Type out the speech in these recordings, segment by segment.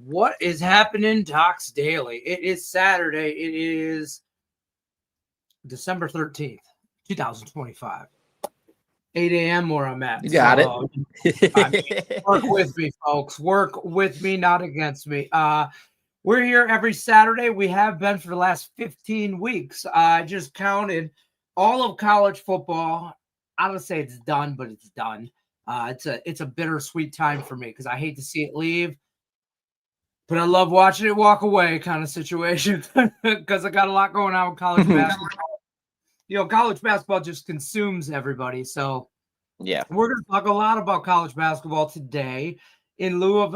What is happening, Docs Daily? It is Saturday. It is December 13th, 2025. 8 a.m. where I'm at. You got it. Work with me, folks. Work with me, not against me. We're here every Saturday. We have been for the last 15 weeks. I just counted all of college football. I don't say it's done, but it's done. It's a bittersweet time for me because I hate to see it leave. But I love watching it walk away kind of situation because I got a lot going on with college basketball. College basketball just consumes everybody. So Yeah, we're going to talk a lot about college basketball today in lieu of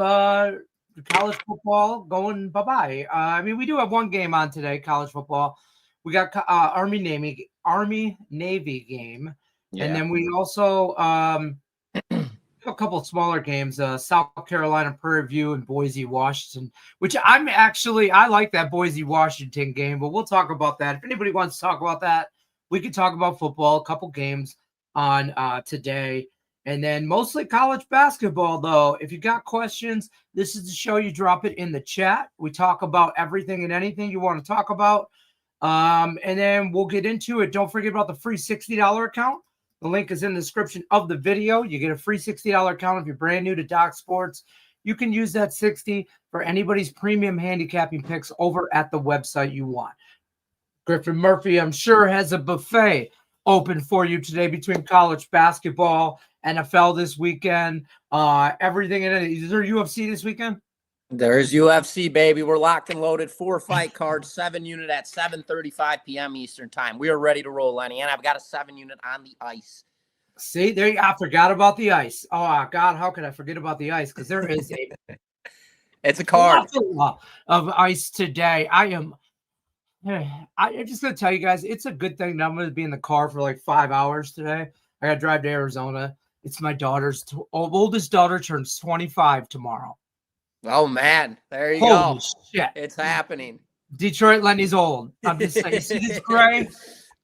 college football going bye-bye. We do have one game on today, college football. We got Army-Navy game. yeah. And then we also a couple of smaller games, South Carolina, Prairie View, and Boise, Washington, which I like that Boise, Washington game, but we'll talk about that. If anybody wants to talk about that, we can talk about football, a couple games on today, and then mostly college basketball, though. If you got questions, this is the show. You drop it in the chat. We talk about everything and anything you want to talk about, and then we'll get into it. Don't forget about the free $60 account. The link is in the description of the video. You get a free $60 account if you're brand new to Doc Sports. You can use that $60 for anybody's premium handicapping picks over at the website you want. Griffin Murphy, I'm sure, has a buffet open for you today between college basketball, NFL this weekend, everything in it. Is there UFC this weekend? There's UFC, baby. We're locked and loaded. 4 fight cards, 7 unit at 7:35 p.m. Eastern time. We are ready to roll, Lenny, and I've got a 7 unit on the ice. See, I forgot about the ice. Oh, God, how could I forget about the ice? Because there is it's a card of ice today. I'm just going to tell you guys, it's a good thing that I'm going to be in the car for like 5 hours today. I got to drive to Arizona. It's my oldest daughter turns 25 tomorrow. Oh, man. There you Holy go. Shit. It's happening. Detroit Lenny's old. I'm just saying, you see this gray?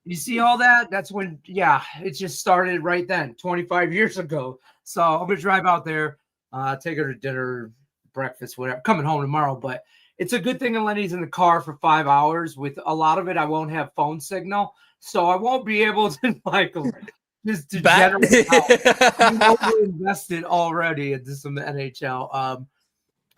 You see all that? That's when, it just started right then, 25 years ago. So I'm going to drive out there, take her to dinner, breakfast, whatever. Coming home tomorrow, but it's a good thing that Lenny's in the car for 5 hours. With a lot of it, I won't have phone signal, so I won't be able to just degenerate out. I'm invested already into some NHL.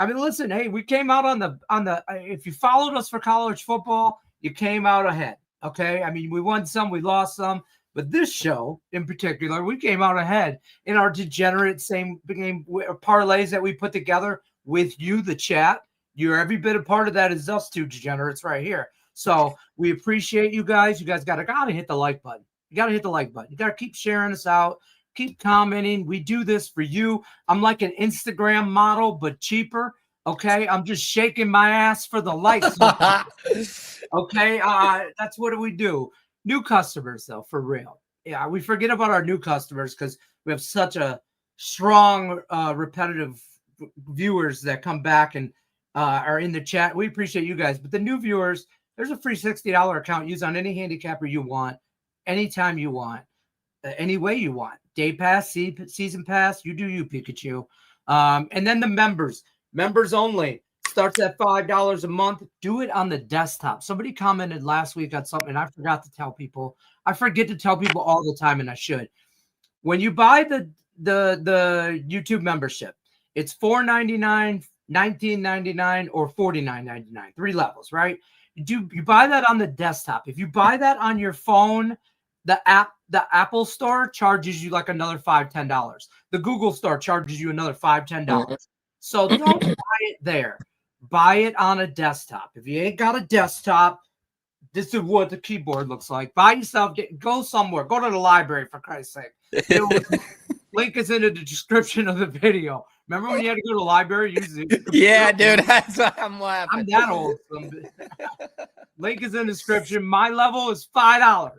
Listen, hey, we came out on the if you followed us for college football, you came out ahead. Okay. We won some, we lost some, but this show in particular, we came out ahead in our degenerate same game parlays that we put together with you, the chat. You're every bit a part of that as us two degenerates right here. So we appreciate you guys. You guys gotta hit the like button. You gotta hit the like button. You gotta keep sharing us out. Keep commenting. We do this for you. I'm like an Instagram model, but cheaper. Okay. I'm just shaking my ass for the likes. Okay. That's what we do. New customers, though, for real. Yeah. We forget about our new customers because we have such a strong, repetitive viewers that come back and are in the chat. We appreciate you guys. But the new viewers, there's a free $60 account. Use on any handicapper you want, anytime you want. Any way you want. Day pass, season pass, you do you, Pikachu. And then the members only, starts at $5 a month. Do it on the desktop. Somebody commented last week on something I forgot to tell people. I forget to tell people all the time, and I should. When you buy the YouTube membership, it's $4.99, $19.99, or $49.99. 3 levels, right? You buy that on the desktop. If you buy that on your phone, the Apple Store charges you like another $5-10. The Google Store charges you another $5-10. So don't buy it there. Buy it on a desktop. If you ain't got a desktop, this is what the keyboard looks like. Buy yourself. Go somewhere. Go to the library, for Christ's sake. Link is in the description of the video. Remember when you had to go to the library? Yeah, dude. That's why I'm laughing. I'm that old. Link is in the description. My level is $5.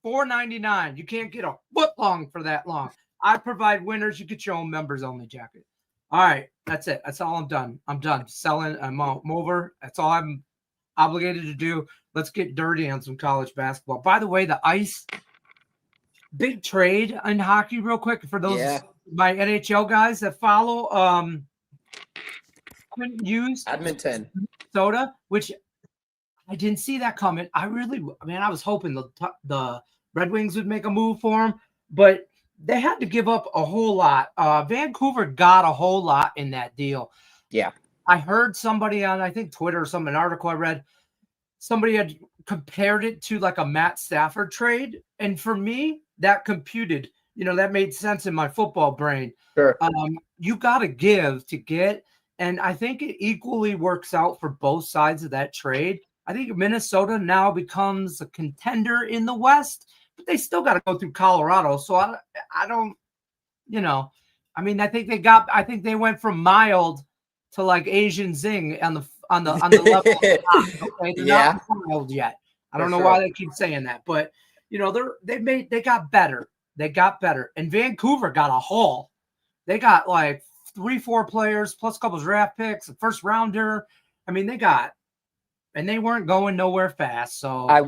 $4.99. You can't get a foot long for that long. I provide winners. You get your own members only jacket. All right, that's it. That's all I'm done. I'm done selling. I'm over. That's all I'm obligated to do. Let's get dirty on some college basketball. By the way, the ice, big trade in hockey real quick for those my NHL guys that follow. Griffin used Edmonton. Minnesota, which I didn't see that coming. I was hoping the Red Wings would make a move for him, but they had to give up a whole lot. Vancouver got a whole lot in that deal. Yeah. I heard somebody on, I think, Twitter or an article I read, somebody had compared it to like a Matt Stafford trade. And for me, that computed, that made sense in my football brain. Sure. You got to give to get. And I think it equally works out for both sides of that trade. I think Minnesota now becomes a contender in the West, but they still got to go through Colorado. So I don't, I think they went from mild to like Asian zing on the level. Okay, they're not mild yet. I don't know why they keep saying that, but they got better. They got better, and Vancouver got a haul. They got like 3-4 players plus a couple of draft picks, a first rounder. I mean, and they weren't going nowhere fast. So I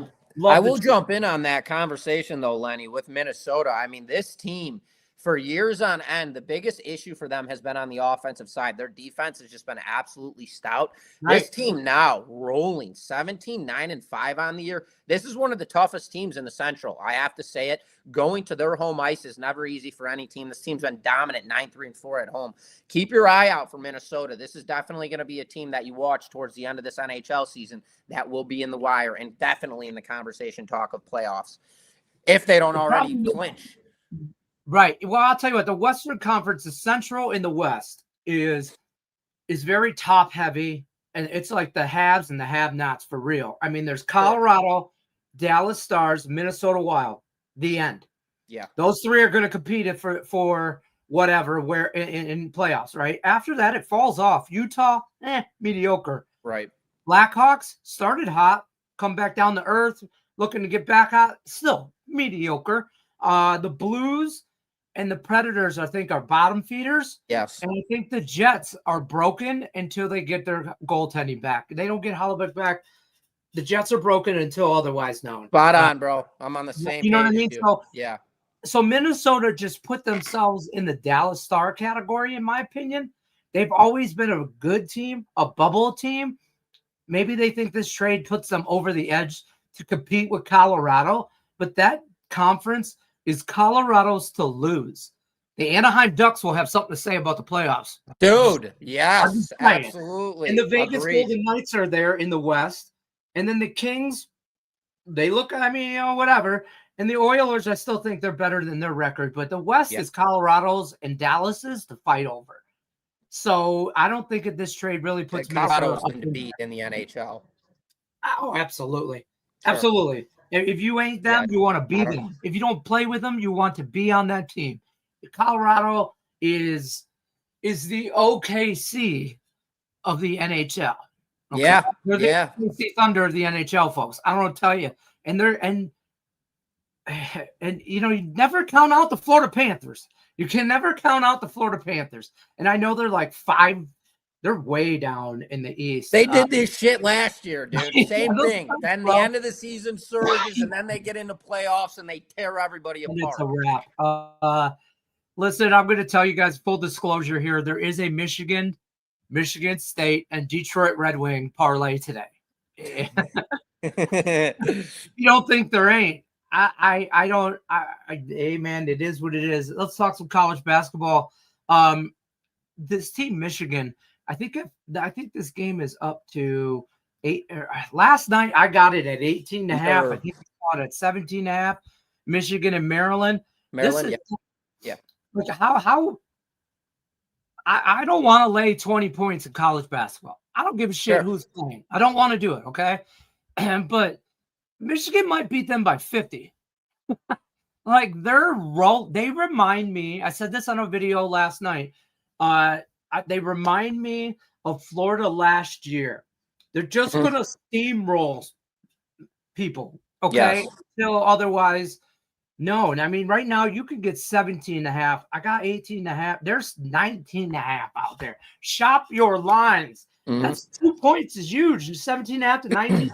will jump in on that conversation though, Lenny, with Minnesota. I mean, this team for years on end, the biggest issue for them has been on the offensive side. Their defense has just been absolutely stout. Right. This team now rolling 17-9-5 on the year. This is one of the toughest teams in the Central. I have to say it. Going to their home ice is never easy for any team. This team's been dominant 9-3-4 at home. Keep your eye out for Minnesota. This is definitely going to be a team that you watch towards the end of this NHL season that will be in the wire and definitely in the conversation talk of playoffs if they don't already clinch. Right. Well, I'll tell you what, the Western Conference, the Central in the West is very top heavy, and it's like the haves and the have-nots for real. I mean, there's Colorado, Dallas Stars, Minnesota Wild, the end. Yeah. Those three are going to compete for whatever, where in playoffs, right? After that, it falls off. Utah, mediocre. Right. Blackhawks started hot, come back down to earth, looking to get back hot, still mediocre. The Blues and the Predators, I think, are bottom feeders. Yes. And I think the Jets are broken until they get their goaltending back. They don't get Hellebuyck back. The Jets are broken until otherwise known. Spot on, bro. I'm on the same You know page what I mean? So, yeah. So Minnesota just put themselves in the Dallas Star category, in my opinion. They've always been a good team, a bubble team. Maybe they think this trade puts them over the edge to compete with Colorado. But that conference is Colorado's to lose. The Anaheim Ducks will have something to say about the playoffs. Dude, yes, absolutely. And the Vegas Golden Knights are there in the West. And then the Kings, they look, whatever. And the Oilers, I still think they're better than their record. But the West is Colorado's and Dallas's to fight over. So I don't think this trade really puts Colorado's going to beat in the NHL. Oh, absolutely. Sure. Absolutely. If you ain't them, you want to be them. If you don't play with them, you want to be on that team. Colorado is the OKC of the NHL. Okay? Yeah, they're the OKC Thunder of the NHL, folks. I don't want to tell you. And you never count out the Florida Panthers. You can never count out the Florida Panthers. And I know they're like 5. They're way down in the East. They did this shit last year, dude. Same thing. Then the end of the season surges, and then they get into playoffs, and they tear everybody apart. It's a wrap. Listen, I'm going to tell you guys, full disclosure here, there is a Michigan State, and Detroit Red Wing parlay today. You don't think there ain't. I don't. Hey, man, it is what it is. Let's talk some college basketball. This team, Michigan, I think this game is up to 8. Last night I got it at 18.5. I think I got it at 17.5. Michigan and Maryland. Yeah. Like how I don't want to lay 20 points in college basketball. I don't give a shit who's playing. I don't want to do it. Okay, but Michigan might beat them by 50. Like they remind me. I said this on a video last night. They remind me of Florida last year. They're just going to steamroll people, okay? Until otherwise known. I mean, right now you could get 17.5. I got 18.5. There's 19.5 out there. Shop your lines. That's 2 points is huge. 17.5 to 19.5.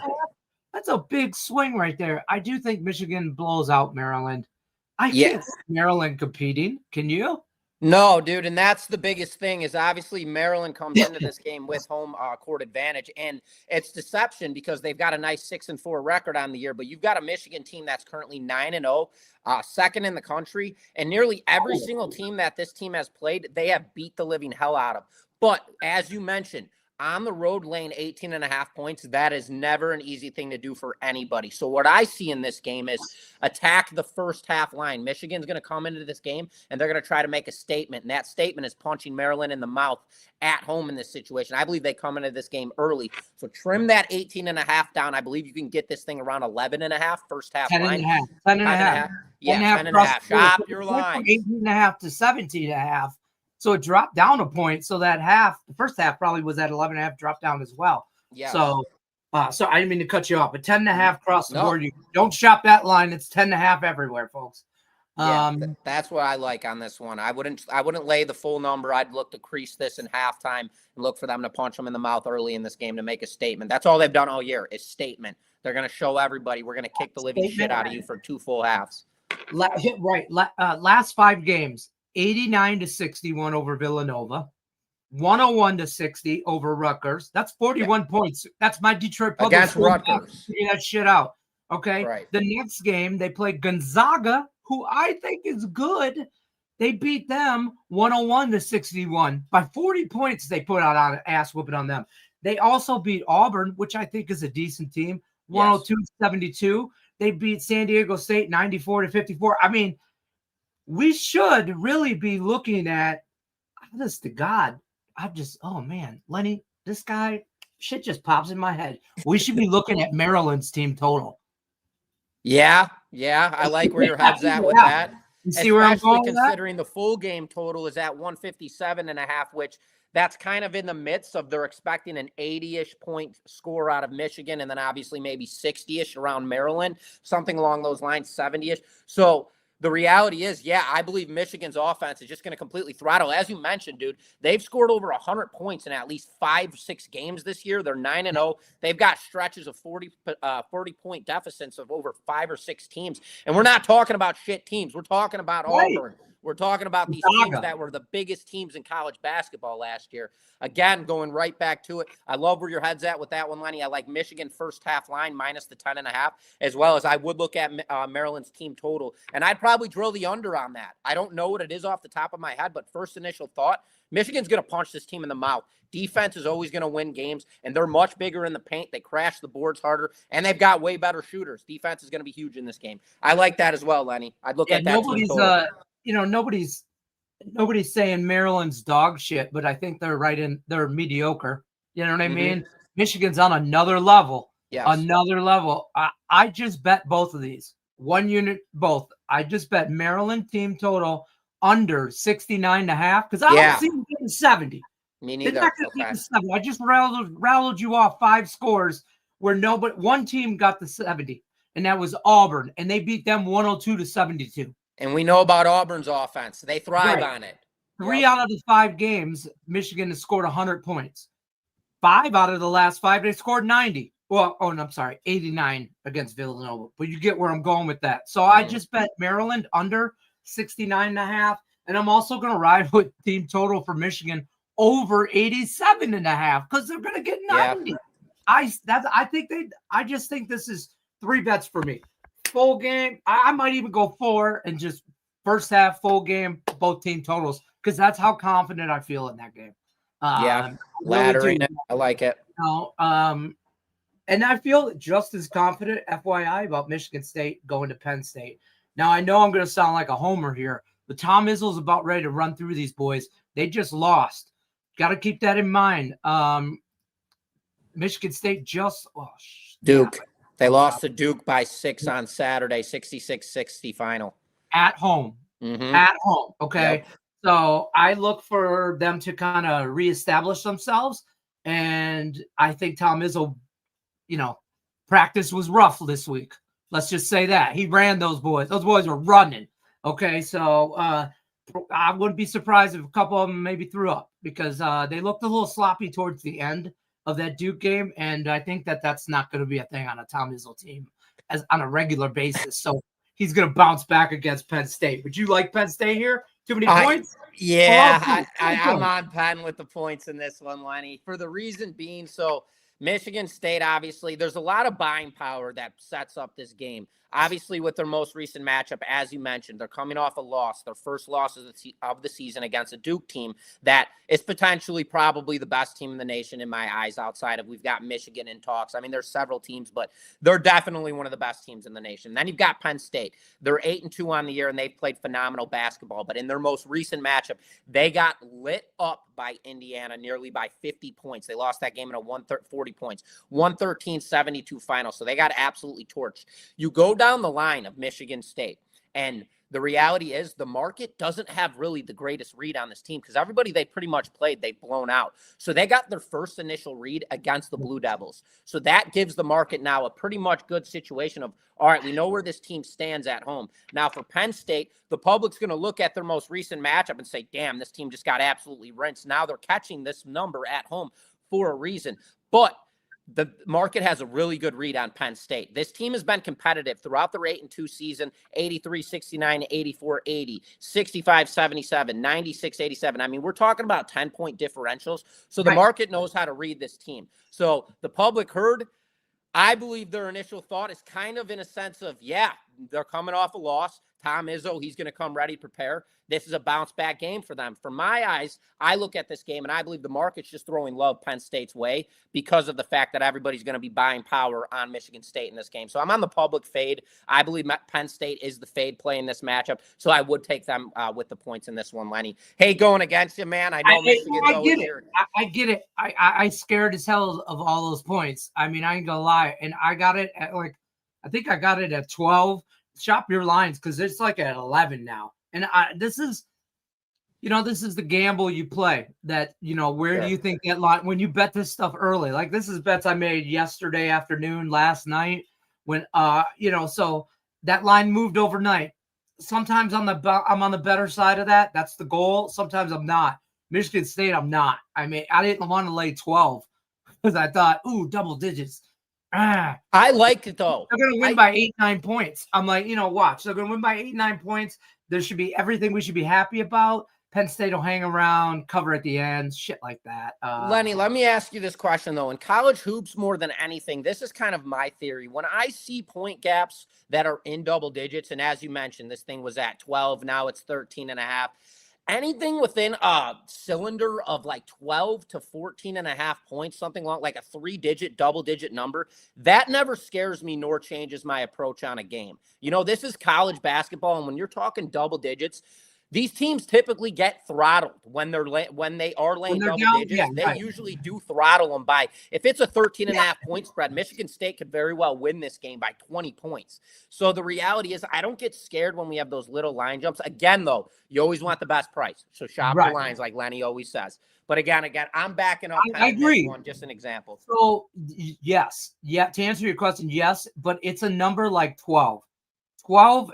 That's a big swing right there. I do think Michigan blows out Maryland. I can't see Maryland competing. Can you? No, dude, and that's the biggest thing is obviously Maryland comes into this game with home court advantage, and it's deception because they've got a nice 6-4 record on the year, but you've got a Michigan team that's currently 9-0, second in the country, and nearly every single team that this team has played, they have beat the living hell out of. But as you mentioned, on the road laying 18.5 points, that is never an easy thing to do for anybody. So what I see in this game is attack the first half line. Michigan's going to come into this game and they're going to try to make a statement. And that statement is punching Maryland in the mouth at home in this situation. I believe they come into this game early. So trim that 18.5 down. I believe you can get this thing around 11.5 first half 10 line. 10.5. Yeah, 10.5. Shop your line. 18.5 to 17.5. So it dropped down a point. So that the first half probably was at 11.5, dropped down as well. Yeah. So I didn't mean to cut you off, but 10.5 across the board. You don't shop that line. It's 10.5 everywhere, folks. That's what I like on this one. I wouldn't lay the full number. I'd look to crease this in halftime and look for them to punch them in the mouth early in this game to make a statement. That's all they've done all year is statement. They're going to show everybody we're going to kick the living shit out of you for 2 full halves. Right. Last 5 games. 89-61 over Villanova, 101-60 over Rutgers. That's 41 points. That's my Detroit Public against Rutgers. Figure that shit out. Okay. Right. The next game they play Gonzaga, who I think is good. They beat them 101-61 by 40 points. They put out an ass whooping on them. They also beat Auburn, which I think is a decent team, 102-72. They beat San Diego State 94-54. I mean, we should really be looking at, honest to God, oh man, Lenny, this guy, shit just pops in my head. We should be looking at Maryland's team total. Yeah, I like where your head's at with that. You see where I'm going with that? Considering the full game total is at 157.5, which that's kind of in the midst of they're expecting an 80-ish point score out of Michigan, and then obviously maybe 60-ish around Maryland, something along those lines, 70-ish. So the reality is, I believe Michigan's offense is just going to completely throttle. As you mentioned, dude, they've scored over 100 points in at least 5-6 games this year. They're 9-0. They've got stretches of 40-point deficits of over 5 or 6 teams. And we're not talking about shit teams. We're talking about Auburn. We're talking about these teams that were the biggest teams in college basketball last year. Again, going right back to it, I love where your head's at with that one, Lenny. I like Michigan first half line minus the 10.5, as well as I would look at Maryland's team total. And I'd probably drill the under on that. I don't know what it is off the top of my head, but first initial thought, Michigan's going to punch this team in the mouth. Defense is always going to win games, and they're much bigger in the paint. They crash the boards harder, and they've got way better shooters. Defense is going to be huge in this game. I like that as well, Lenny. I'd look at that team total. Nobody's saying Maryland's dog shit, but I think they're mediocre. You know what I mean? Michigan's on another level. Yes. Another level. I just bet both of these. 1 unit, both. I just bet Maryland team total under 69.5 because I don't see them getting 70. Me neither. Okay. 70. I just rattled you off 5 scores where one team got the 70, and that was Auburn, and they beat them 102-72. And we know about Auburn's offense. They thrive on it. 3 out of the 5 games, Michigan has scored 100 points. 5 out of the last 5, they scored 90. Well, I'm sorry, 89 against Villanova. But you get where I'm going with that. So I just bet Maryland under 69.5. And I'm also going to ride with team total for Michigan over 87.5 because they're going to get 90. Yeah. I just think this is 3 bets for me. Full game. I might even go 4 and just first half, full game, both team totals because that's how confident I feel in that game. Laddering it. I like it. And I feel just as confident, FYI, about Michigan State going to Penn State. Now, I know I'm going to sound like a homer here, but Tom Izzo's about ready to run through these boys. They just lost. Got to keep that in mind. Michigan State Duke. They lost to Duke by 6 on Saturday, 66-60 final. At home. At home. Okay. Yep. So I look for them to kind of reestablish themselves. And I think Tom Izzo, practice was rough this week. Let's just say that. He ran those boys. Those boys were running. Okay. So I wouldn't be surprised if a couple of them maybe threw up because they looked a little sloppy towards the end of that Duke game, and I think that's not going to be a thing on a Tom Izzo team on a regular basis. So he's going to bounce back against Penn State. Would you like Penn State here? Too many points? I'm on Penn with the points in this one, Lenny, for the reason being, so Michigan State, obviously, there's a lot of buying power that sets up this game. Obviously, with their most recent matchup, as you mentioned, they're coming off a loss, their first loss of the season against a Duke team that is potentially probably the best team in the nation in my eyes outside of, we've got Michigan in talks. I mean, there's several teams, but they're definitely one of the best teams in the nation. Then you've got Penn State. They're 8-2 on the year, and they've played phenomenal basketball. But in their most recent matchup, they got lit up by Indiana nearly by 50 points. They lost that game in a 40 points, 113-72 final. So they got absolutely torched. You go down the line of Michigan State, and the reality is the market doesn't have really the greatest read on this team because everybody they pretty much played, they've blown out. So they got their first initial read against the Blue Devils. So that gives the market now a pretty much good situation of, all right, we know where this team stands at home. Now for Penn State, the public's going to look at their most recent matchup and say, damn, this team just got absolutely rinsed. Now they're catching this number at home for a reason. But the market has a really good read on Penn State. This team has been competitive throughout their 8-2 season, 83-69, 84-80, 65-77, 96-87. I mean, we're talking about 10-point differentials. So the market knows how to read this team. So the public heard, I believe their initial thought is kind of in a sense of, yeah, they're coming off a loss. Tom Izzo, he's going to come ready to prepare. This is a bounce-back game for them. From my eyes, I look at this game, and I believe the market's just throwing love Penn State's way because of the fact that everybody's going to be buying power on Michigan State in this game. So I'm on the public fade. I believe Penn State is the fade play in this matchup, so I would take them with the points in this one, Lenny. Hey, going against you, man. I know Michigan's always here. I get it. I scared as hell of all those points. I mean, I ain't going to lie. And I got it at I think I got it at 12. Shop your lines because it's like at 11 now. And this is the gamble you play that, where do you think that line, when you bet this stuff early, like this is bets I made yesterday afternoon, last night when, so that line moved overnight. Sometimes I'm on the better side of that. That's the goal. Sometimes I'm not. Michigan State, I'm not. I mean, I didn't want to lay 12 because I thought, ooh, double digits. I like it though. They're going to win by 8-9 points. I'm like, watch. They're going to win by 8-9 points. There should be everything we should be happy about. Penn State will hang around, cover at the end, shit like that. Lenny, let me ask you this question though. In college hoops, more than anything, this is kind of my theory. When I see point gaps that are in double digits, and as you mentioned, this thing was at 12, now it's 13.5. Anything within a cylinder of like 12 to 14.5 points, something like a 3-digit, double-digit number, that never scares me nor changes my approach on a game. This is college basketball, and when you're talking double digits, these teams typically get throttled when they are laying double digits. They usually do throttle them by, if it's a 13.5 point spread, Michigan State could very well win this game by 20 points. So the reality is I don't get scared when we have those little line jumps. Again, though, you always want the best price. So shop your lines like Lenny always says. But again, I'm backing up. I agree. One, just an example. So yes. Yeah. To answer your question, yes, but it's a number like 12. 12,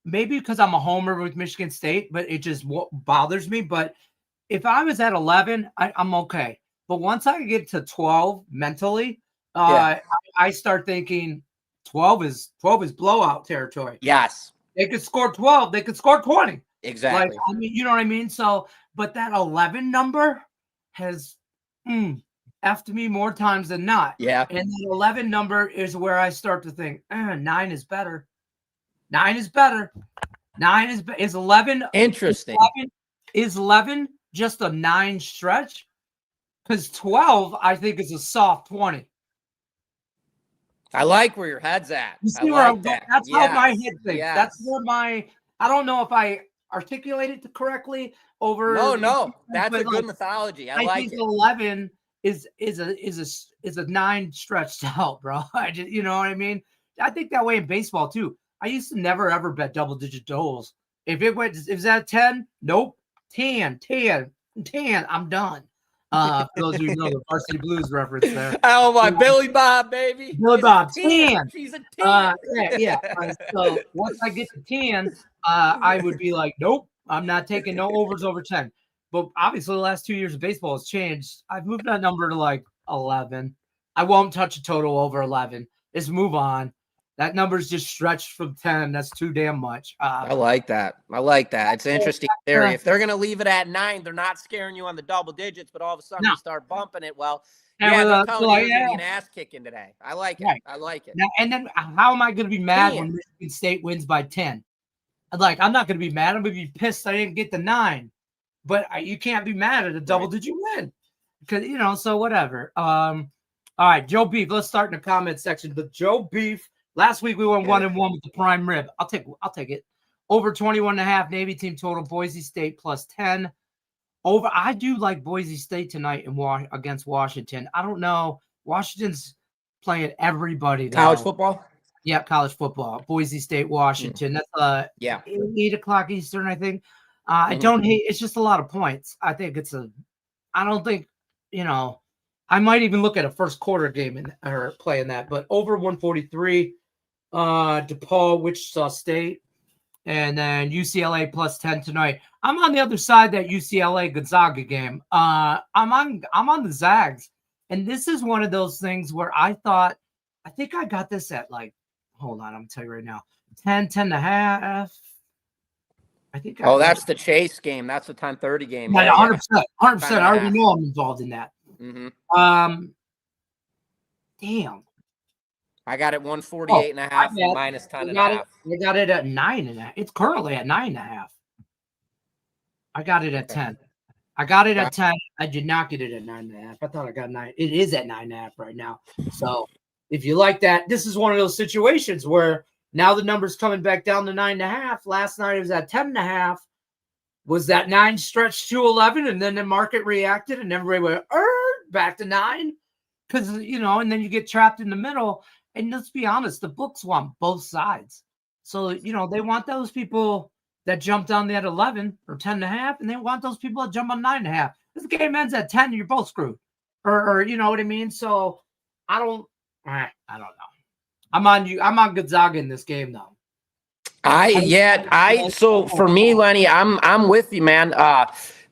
maybe because I'm a homer with Michigan State, but it just bothers me. But if I was at 11, I'm okay. But once I get to 12 mentally, I start thinking 12 is blowout territory. Yes. They could score 12. They could score 20. Exactly. You know what I mean? So, but that 11 number has effed me more times than not. Yeah. And the 11 number is where I start to think, 9 is better. 9 is better. 9 is 11. Interesting. Is 11 just a 9 stretch? Because 12, I think, is a soft 20. I like where your head's at. You see where I'm going? That's how my head thinks. Yes. That's where I don't know if I articulated it correctly over. No. That's a good mythology. I like think it. 11 is a 9 stretched out, bro. You know what I mean? I think that way in baseball too. I used to never ever bet double-digit totals. If it's at 10, nope. 10, I'm done. For those who know the Varsity Blues reference there. Oh my, Billy Bob, baby. Billy Bob, 10. She's a 10. Yeah. So once I get to 10, I would be like, nope, I'm not taking no overs over 10. But obviously, the last 2 years of baseball has changed. I've moved that number to like 11. I won't touch a total over 11. Let's move on. That number's just stretched from 10. That's too damn much. I like that. It's an interesting theory. If they're going to leave it at 9, they're not scaring you on the double digits, but all of a sudden you start bumping it. Well, yeah, they're telling you there's going to be an ass kicking today. I like it. Right. I like it. Now, and then how am I going to be mad when Michigan State wins by 10? Like, I'm not going to be mad. I'm going to be pissed I didn't get the 9. But you can't be mad at a double-digit win. Because, so whatever. All right, Joe Beef. Let's start in the comment section. But Joe Beef, last week we went 1-1 with the prime rib. I'll take it. Over 21.5 Navy team total. Boise State plus 10. Over. I do like Boise State tonight against Washington. I don't know. Washington's playing everybody. College football? Yeah, college football. Boise State, Washington. That's 8 o'clock Eastern, I think. I don't hate. It's just a lot of points. I think I don't think, I might even look at a first quarter game or playing that, but over 143, DePaul, Wichita State, and then UCLA plus 10 tonight. I'm on the other side, that UCLA Gonzaga game. I'm on the Zags. And this is one of those things where I think I got this at hold on, I'm going to tell you right now, 10.5. I think. That's the Chase game. That's the 10:30 game. Yeah, 100%. 100%. I already know I'm involved in that. Damn. I got it 148.5 minus 10.5. I got it at 9.5. It's currently at 9.5. I got it at 10. I got it at 10. I did not get it at 9.5. I thought I got 9. It is at 9.5 right now. So if you like that, this is one of those situations where now the number's coming back down to 9.5. Last night it was at 10.5. Was that 9 stretched to 11? And then the market reacted and everybody went back to 9? Because, and then you get trapped in the middle. And let's be honest, the books want both sides. So, they want those people that jumped on that 11 or 10.5, and they want those people that jump on 9.5. This game ends at 10, you're both screwed. Or you know what I mean? So I don't know. I'm on you. I'm on Gonzaga in this game though. So for me, Lenny, I'm with you, man.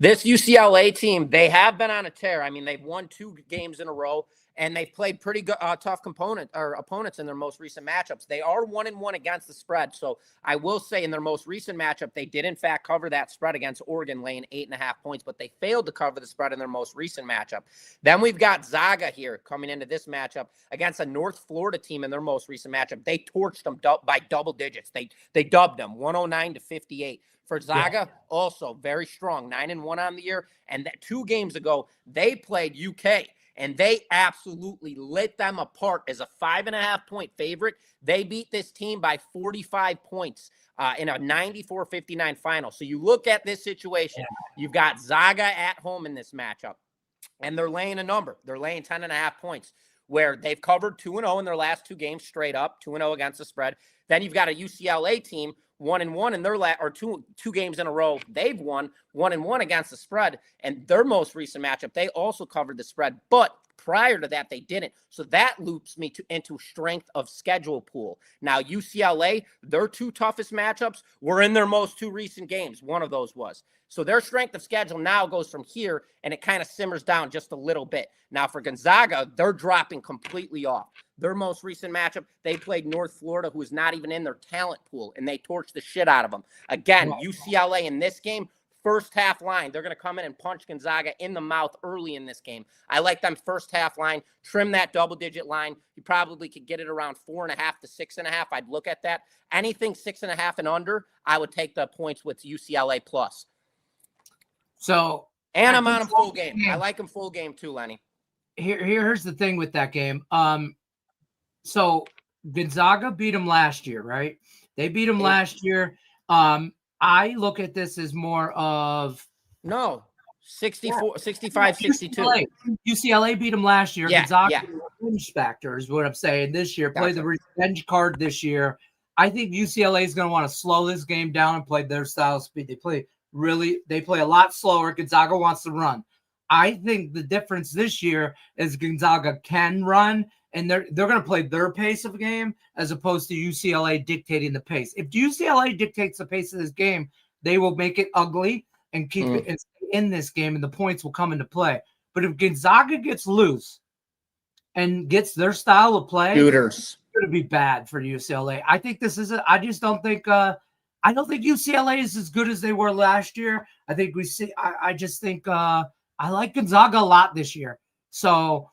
This UCLA team, they have been on a tear. I mean, they've won 2 games in a row, and they've played pretty good, tough opponents in their most recent matchups. They are 1-1 against the spread. So I will say in their most recent matchup, they did in fact cover that spread against Oregon, laying 8.5 points, but they failed to cover the spread in their most recent matchup. Then we've got Zaga here coming into this matchup against a North Florida team in their most recent matchup. They torched them by double digits. They dubbed them 109-58. For Zaga, also very strong, 9-1 on the year. And 2 games ago, they played UK. And they absolutely lit them apart as a 5.5-point favorite. They beat this team by 45 points in a 94-59 final. So you look at this situation, you've got Zaga at home in this matchup, and they're laying a number. They're laying 10.5 points, where they've covered 2-0 in their last 2 games straight up, 2-0 against the spread. Then you've got a UCLA team 1-1 in their two games in a row. They've won 1-1 against the spread, and their most recent matchup, they also covered the spread, but prior to that, they didn't. So that loops me into strength of schedule pool. Now, UCLA, their 2 toughest matchups were in their most 2 recent games. One of those was. So their strength of schedule now goes from here, and it kind of simmers down just a little bit. Now, for Gonzaga, they're dropping completely off. Their most recent matchup, they played North Florida, who is not even in their talent pool, and they torched the shit out of them. Again, UCLA in this game, first half line, they're going to come in and punch Gonzaga in the mouth early in this game. I like them first half line, trim that double-digit line. You probably could get it around 4.5 to 6.5. I'd look at that. Anything 6.5 and under, I would take the points with UCLA plus. So, and I'm on them full game. I like them full game too, Lenny. Here's the thing with that game. So Gonzaga beat them last year, right? They beat them last year. I look at this as more of 64, 65, 62. UCLA beat them last year. Yeah, Gonzaga revenge factor is what I'm saying. This year, play the revenge card this year. I think UCLA is going to want to slow this game down and play their style of speed. They play a lot slower. Gonzaga wants to run. I think the difference this year is Gonzaga can run, and they're going to play their pace of a game as opposed to UCLA dictating the pace. If UCLA dictates the pace of this game, they will make it ugly and keep it in this game, and the points will come into play. But if Gonzaga gets loose and gets their style of play, shooters, they're going to be bad for UCLA. I think this is. I just don't think. I don't think UCLA is as good as they were last year. I think we see. I just think. I like Gonzaga a lot this year. So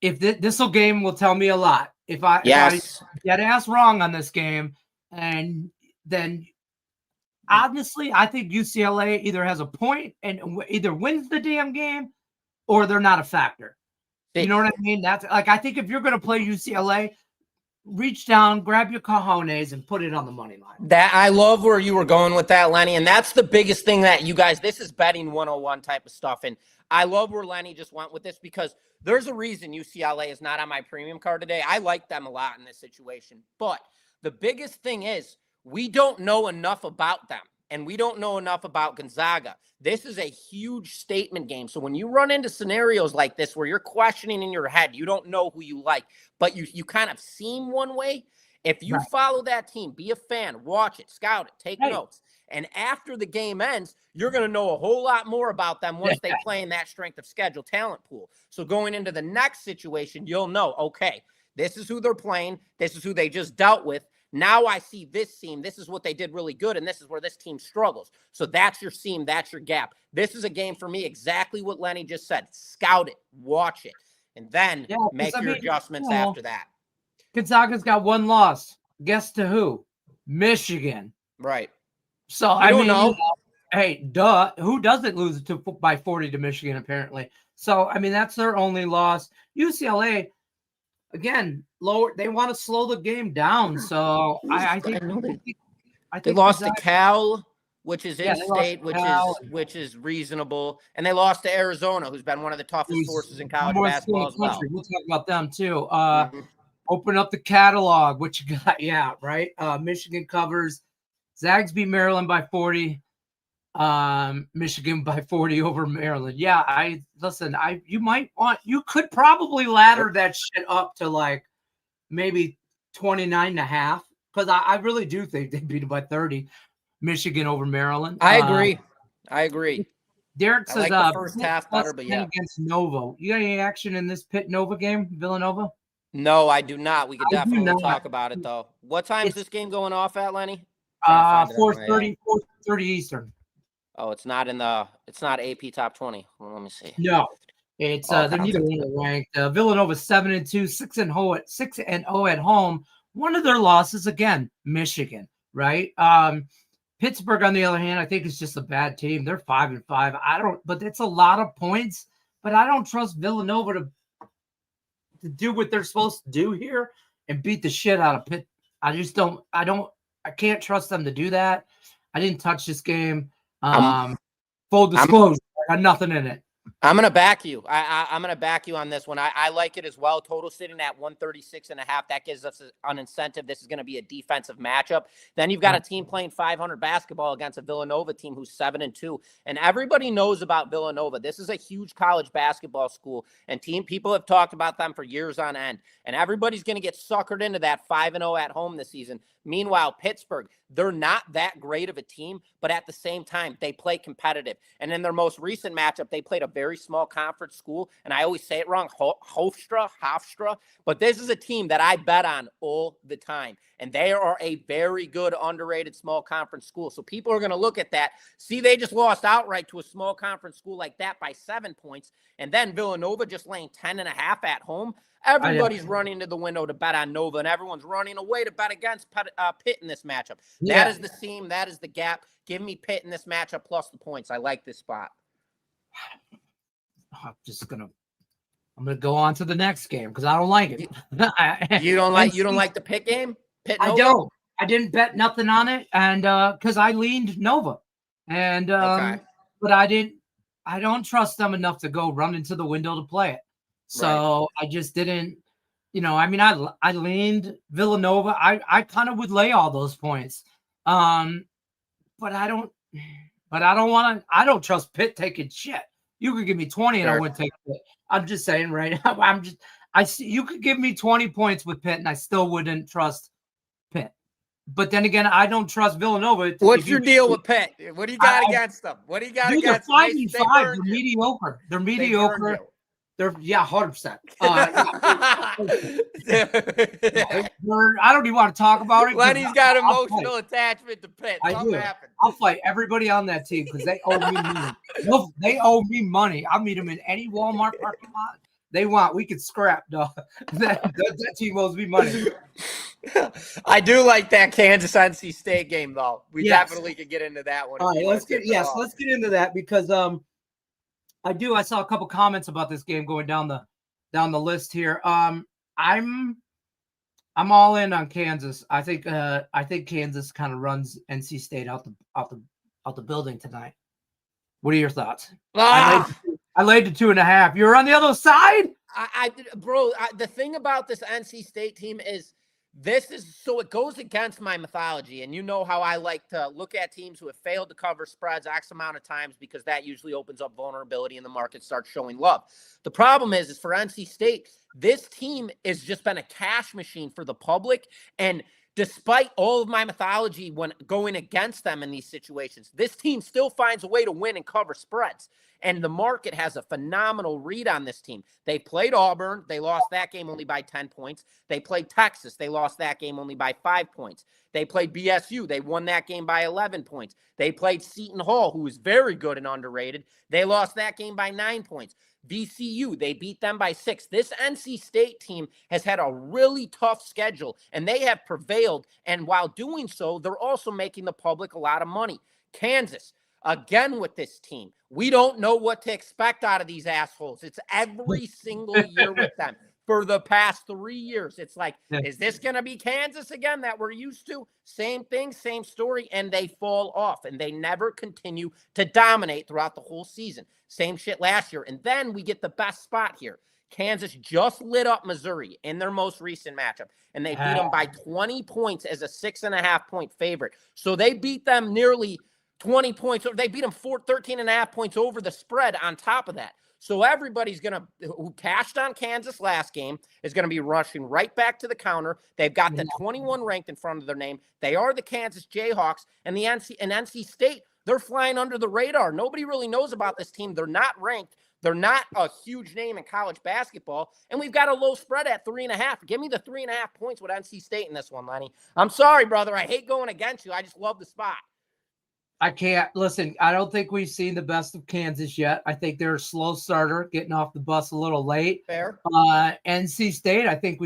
if this game will tell me a lot. If I get ass wrong on this game, and then honestly, I think UCLA either has a point and either wins the damn game, or they're not a factor. You know what I mean? That's like, I think if you're going to play UCLA, reach down, grab your cojones, and put it on the money line. That I love where you were going with that, Lenny. And that's the biggest thing that you guys, this is betting 101 type of stuff. And I love where Lenny just went with this, because there's a reason UCLA is not on my premium card today. I like them a lot in this situation. But the biggest thing is we don't know enough about them. And we don't know enough about Gonzaga. This is a huge statement game. So when you run into scenarios like this where you're questioning in your head, you don't know who you like, but you kind of seem one way. If you follow that team, be a fan, watch it, scout it, take notes. And after the game ends, you're going to know a whole lot more about them once they play in that strength of schedule talent pool. So going into the next situation, you'll know, okay, this is who they're playing. This is who they just dealt with. Now I see this team. This is what they did really good, and this is where this team struggles. So that's your seam. That's your gap. This is a game for me, exactly what Lenny just said. Scout it, watch it, and then make your adjustments after that. Gonzaga's got one loss. Guess to who? Michigan. Right. So I don't know. Hey, duh. Who doesn't lose by 40 to Michigan, apparently? So, I mean, that's their only loss. UCLA, again, lower. They want to slow the game down. So I think they lost to Cal, which is in-state, which is reasonable, and they lost to Arizona, who's been one of the toughest forces in college basketball as well. We'll talk about them too. Open up the catalog. What you got? Yeah, right. Michigan covers. Zags beat Maryland by 40. Michigan by 40 over Maryland. Yeah, you could probably ladder that shit up to like maybe 29.5, because I really do think they beat it by 30. Michigan over Maryland. I agree. Derek says the first half better, but against Nova. You got any action in this Pitt Nova game, Villanova? No, I do not. We could definitely talk about it though. What time is this game going off at, Lenny? 4:30 Eastern. Oh, it's not AP top 20. Well, let me see. No, it's they're neither one ranked. Villanova 7-2, 6-0 at home. One of their losses, again, Michigan, right? Pittsburgh, on the other hand, I think it's just a bad team. They're 5-5. But it's a lot of points. But I don't trust Villanova to do what they're supposed to do here and beat the shit out of Pitt. I just don't. I can't trust them to do that. I didn't touch this game. Full disclosure, I got nothing in it. I'm going to back you. I'm going to back you on this one. I like it as well. Total sitting at 136.5. That gives us an incentive. This is going to be a defensive matchup. Then you've got a team playing 500 basketball against a Villanova team who's 7-2. And everybody knows about Villanova. This is a huge college basketball school, and people have talked about them for years on end. And everybody's going to get suckered into that 5-0 at home this season. Meanwhile, Pittsburgh, they're not that great of a team, but at the same time, they play competitive. And in their most recent matchup, they played a very small conference school, and I always say it wrong, Hofstra, but this is a team that I bet on all the time, and they are a very good, underrated small conference school. So people are going to look at that, see they just lost outright to a small conference school like that by 7 points, and then Villanova just laying 10.5 at home. Everybody's running to the window to bet on Nova, and everyone's running away to bet against Pitt in this matchup. That is the seam. That is the gap. Give me Pitt in this matchup plus the points. I like this spot. I'm gonna go on to the next game because I don't like it. You don't like the Pitt game? Pitt Nova? I don't. I didn't bet nothing on it, and because I leaned Nova, and but I don't trust them enough to go run into the window to play it. So I just didn't, I leaned Villanova. I kind of would lay all those points. But I don't trust Pitt taking shit. You could give me 20 and I wouldn't take it. I'm just saying, right? You could give me 20 points with Pitt and I still wouldn't trust Pitt. But then again, I don't trust Villanova. What's your deal with Pitt? What do you got against them? What do you got against them? They're 5-5. They're mediocre. They're mediocre. They're 100%. I don't even want to talk about it. Lenny's got emotional attachment to Pitt. Something happened. I'll fight everybody on that team because they owe me money. They owe me money. I'll meet them in any Walmart parking lot they want. We could scrap, dog. That team owes me money. I do like that Kansas NC State game, though. We definitely could get into that one. All right, let's get into that because I saw a couple comments about this game going down the list here. I'm all in on Kansas. I think Kansas kind of runs NC State out the building tonight. What are your thoughts? I laid the 2.5. You're on the other side. The thing about this NC State team is it goes against my mythology, and you know how I like to look at teams who have failed to cover spreads X amount of times because that usually opens up vulnerability and the market starts showing love. The problem is for NC State, this team has just been a cash machine for the public, and despite all of my mythology when going against them in these situations, this team still finds a way to win and cover spreads. And the market has a phenomenal read on this team. They played Auburn. They lost that game only by 10 points. They played Texas. They lost that game only by 5 points. They played BSU. They won that game by 11 points. They played Seton Hall, who is very good and underrated. They lost that game by 9 points. VCU, they beat them by 6. This NC State team has had a really tough schedule, and they have prevailed. And while doing so, they're also making the public a lot of money. Kansas, again with this team, we don't know what to expect out of these assholes. It's every single year with them for the past 3 years. It's like, is this going to be Kansas again that we're used to? Same thing, same story, and they fall off, and they never continue to dominate throughout the whole season. Same shit last year. And then we get the best spot here. Kansas just lit up Missouri in their most recent matchup, and they beat them by 20 points as a 6.5-point favorite. So they beat them nearly 20 points. They beat them 13.5 points over the spread on top of that. So everybody's who cashed on Kansas last game is going to be rushing right back to the counter. They've got the 21 ranked in front of their name. They are the Kansas Jayhawks, and NC State, they're flying under the radar. Nobody really knows about this team. They're not ranked. They're not a huge name in college basketball, and we've got a low spread at 3.5. Give me the 3.5 points with NC State in this one, Lenny. I'm sorry, brother. I hate going against you. I just love the spot. I can't listen. I don't think we've seen the best of Kansas yet. I think they're a slow starter, getting off the bus a little late. Fair. NC State, I think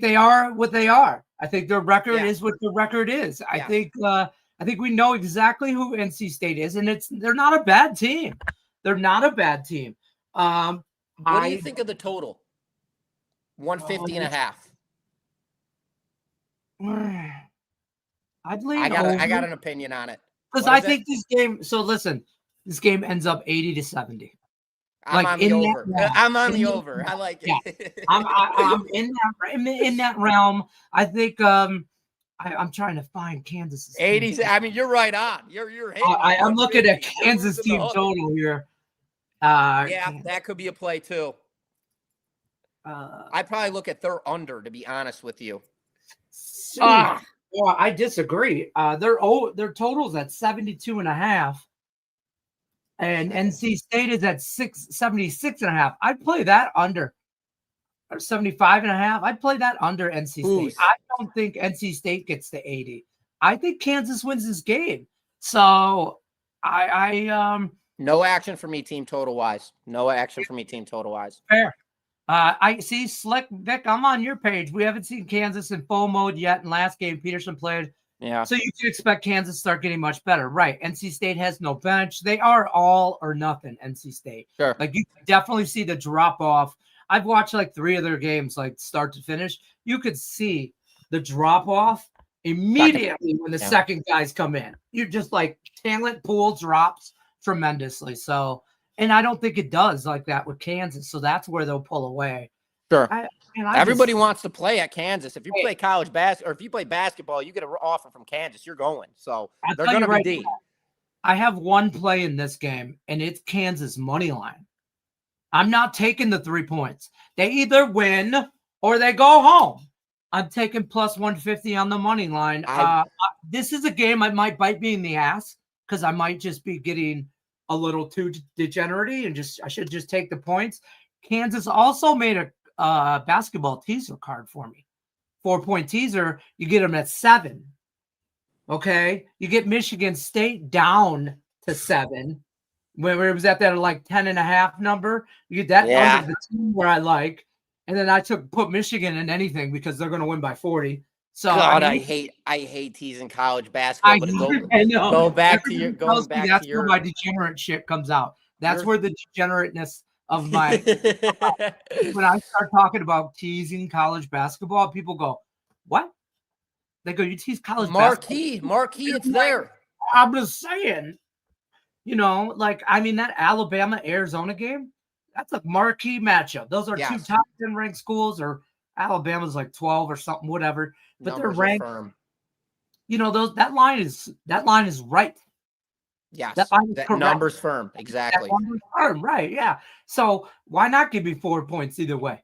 they are what they are. I think their record is what the record is. I think we know exactly who NC State is, and they're not a bad team. They're not a bad team. What do you think of the total? 150.5. I'd lean I got an opinion on it. Because I think this game. So listen, this game ends up 80-70. I'm on the over. I'm on the over. I like it. Yeah. I'm in that realm. I think I'm trying to find Kansas. 80s. I mean, you're right on. You're. I'm looking at Kansas team total here. That could be a play too. I'd probably look at their under, to be honest with you. Well, I disagree. Their total's at 72.5, and NC State is at 76.5. I'd play that under, or 75.5. I'd play that under NC State. I don't think NC State gets to 80. I think Kansas wins this game. So no action for me, team total wise. No action for me, team total wise. Fair. I see Slick Vic. I'm on your page. We haven't seen Kansas in full mode yet. In last game, Peterson played. Yeah. So you can expect Kansas to start getting much better. Right. NC State has no bench. They are all or nothing, NC State. Sure. Like you can definitely see the drop off. I've watched like 3 of their games, like start to finish. You could see the drop off immediately when the second guys come in. You're just like talent pool drops tremendously. So, and I don't think it does like that with Kansas. So that's where they'll pull away. Sure. Everybody wants to play at Kansas. If you play college basketball, or if you play basketball, you get an offer from Kansas. You're going. So they're going to be deep. I have one play in this game, and it's Kansas money line. I'm not taking the 3 points. They either win or they go home. I'm taking plus 150 on the money line. This is a game I might bite me in the ass because I might just be getting a little too degenerate and I should just take the points. Kansas also made a basketball teaser card for me. 4-point teaser, you get them at 7. Okay. You get Michigan State down to 7. Where it was at that like 10.5 number. You get that under the team where I like. And then I put Michigan in anything because they're going to win by 40. So God, I hate teasing college basketball. I know. Going back to That's where my degenerate shit comes out. That's where the degenerateness of my when I start talking about teasing college basketball, people go, "What?" They go, "You tease college basketball?" Marquee, it's there. I'm just saying, like that Alabama-Arizona game, that's a marquee matchup. Those are two top 10 ranked schools, or Alabama's like 12 or something, whatever. But Numbers they're ranked. Firm. That line is right. Yes, that number's firm. Exactly. That number's firm, right? Yeah. So why not give me 4 points either way?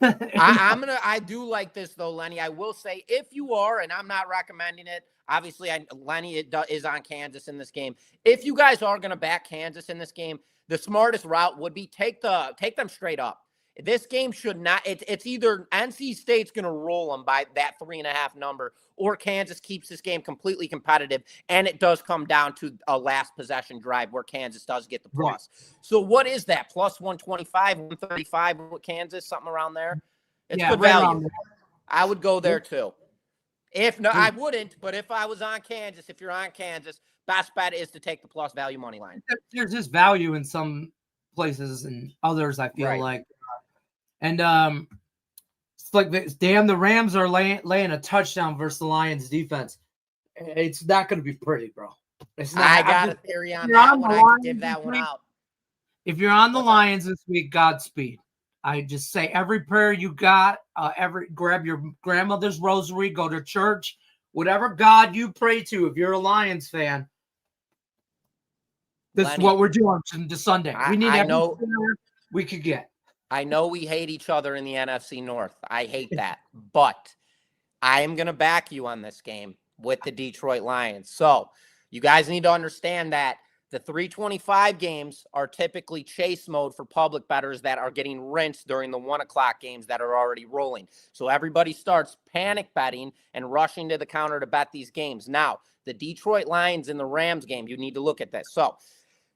I do like this though, Lenny. I will say, if you are, and I'm not recommending it. Obviously, Lenny is on Kansas in this game. If you guys are going to back Kansas in this game, the smartest route would be take them straight up. This game should not. It's either NC State's going to roll them by that 3.5 number, or Kansas keeps this game completely competitive, and it does come down to a last possession drive where Kansas does get the plus. Right. So what is that? Plus 125, 135 with Kansas, something around there. It's good value. I would go there too. If no, I wouldn't. But if I was on Kansas, if you're on Kansas, best bet is to take the plus value money line. There's just value in some places and others, I feel like. And it's like the Rams are laying a touchdown versus the Lions defense. It's not going to be pretty, bro. It's not. I got a theory on that one. I can give that one out. If you're on the Lions this week, Godspeed. I just say every prayer you got, grab your grandmother's rosary, go to church, whatever God you pray to. If you're a Lions fan, this is what we're doing to Sunday. We need every prayer we could get. I know we hate each other in the NFC North. I hate that. But I am going to back you on this game with the Detroit Lions. So you guys need to understand that the 325 games are typically chase mode for public bettors that are getting rinsed during the 1 o'clock games that are already rolling. So everybody starts panic betting and rushing to the counter to bet these games. Now, the Detroit Lions in the Rams game, you need to look at this. So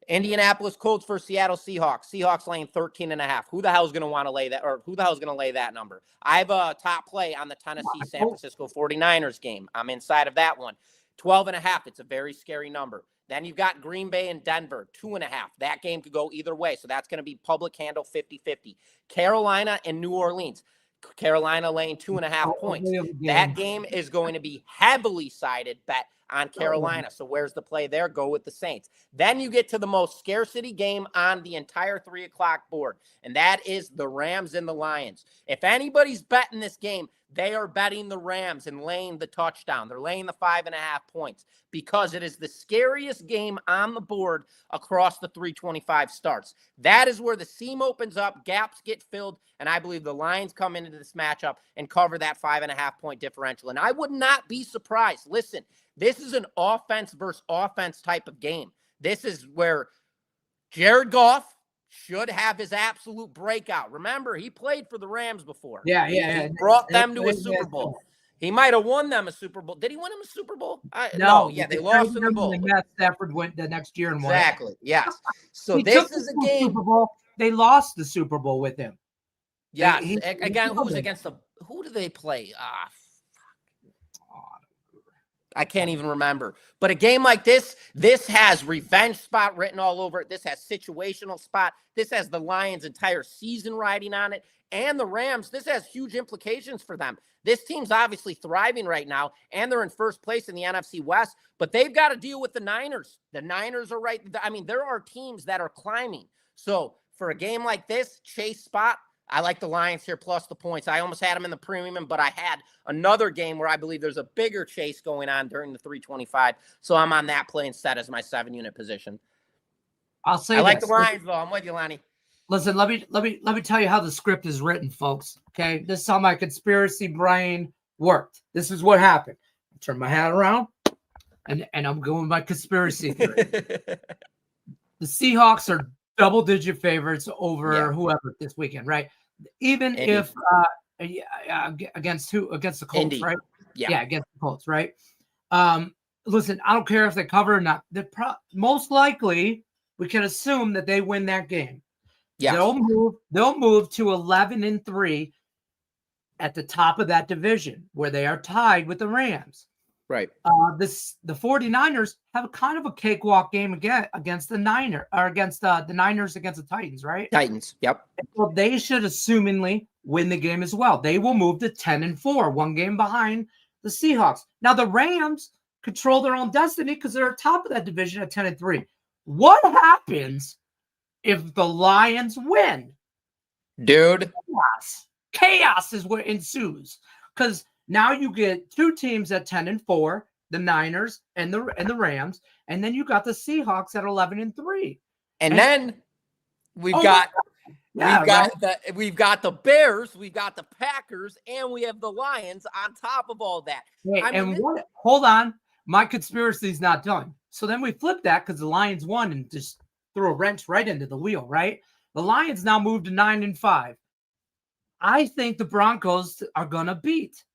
Indianapolis Colts for Seattle Seahawks. Seahawks laying 13.5. Who the hell is going to want to lay that, or who the hell is going to lay that number? I have a top play on the Tennessee San Francisco 49ers game. I'm inside of that one. 12.5. It's a very scary number. Then you've got Green Bay and Denver, 2.5. That game could go either way. So that's going to be public handle 50-50. Carolina and New Orleans. Carolina laying 2.5 points. That game is going to be heavily sided bet on Carolina. So where's the play there? Go with the Saints. Then you get to the most scarcity game on the entire 3 o'clock board, and that is the Rams and the Lions. If anybody's betting this game, they are betting the Rams and laying the touchdown. They're laying the 5.5 points because it is the scariest game on the board across the 325 starts. That is where the seam opens up, gaps get filled, and I believe the Lions come into this matchup and cover that 5.5 point differential. And I would not be surprised. Listen, this is an offense versus offense type of game. This is where Jared Goff should have his absolute breakout. Remember, he played for the Rams before. Yeah. He brought them to a Super Bowl. He might have won them a Super Bowl. Did he win them a Super Bowl? No. Yeah, they lost in the bowl. Matt Stafford went the next year and won. Exactly. Yes. So this is a game. Super Bowl. They lost the Super Bowl with him. Yeah. Again, who do they play? I can't even remember. But a game like this has revenge spot written all over it. This has situational spot. This has the Lions' entire season riding on it. And the Rams, this has huge implications for them. This team's obviously thriving right now, and they're in first place in the NFC West, but they've got to deal with the Niners. The Niners are right. I mean, there are teams that are climbing. So for a game like this, chase spot, I like the Lions here plus the points. I almost had them in the premium, but I had another game where I believe there's a bigger chase going on during the 325. So I'm on that play instead as my 7-unit position. I'll say I like the Lions though. I'm with you, Lenny. Listen, let me tell you how the script is written, folks. Okay, this is how my conspiracy brain worked. This is what happened. I turned my hat around, and I'm going with my conspiracy theory. The Seahawks are double-digit favorites over whoever this weekend, right? Even Indy. if against the Colts, Indy. right? Yeah, Against the Colts, right? Listen, I don't care if they cover or not. Most likely, we can assume that they win that game. yes. They'll move to 11-3 at the top of that division, where they are tied with the Rams. Right. The 49ers have a kind of a cakewalk game again against the Niners, or against the Niners against the Titans, right? Titans. Yep. Well, they should assumingly win the game as well. They will move to 10-4, one game behind the Seahawks. Now the Rams control their own destiny because they're at top of that division at 10-3. What happens if the Lions win? Dude. Chaos is what ensues, because now you get two teams at 10-4, the Niners and the Rams, and then you got the Seahawks at 11-3. And then we've got the Bears, we've got the Packers, and we have the Lions on top of all that. Hold on, my conspiracy is not done. So then we flip that because the Lions won and just threw a wrench right into the wheel, right? The Lions now moved to 9-5. I think the Broncos are gonna beat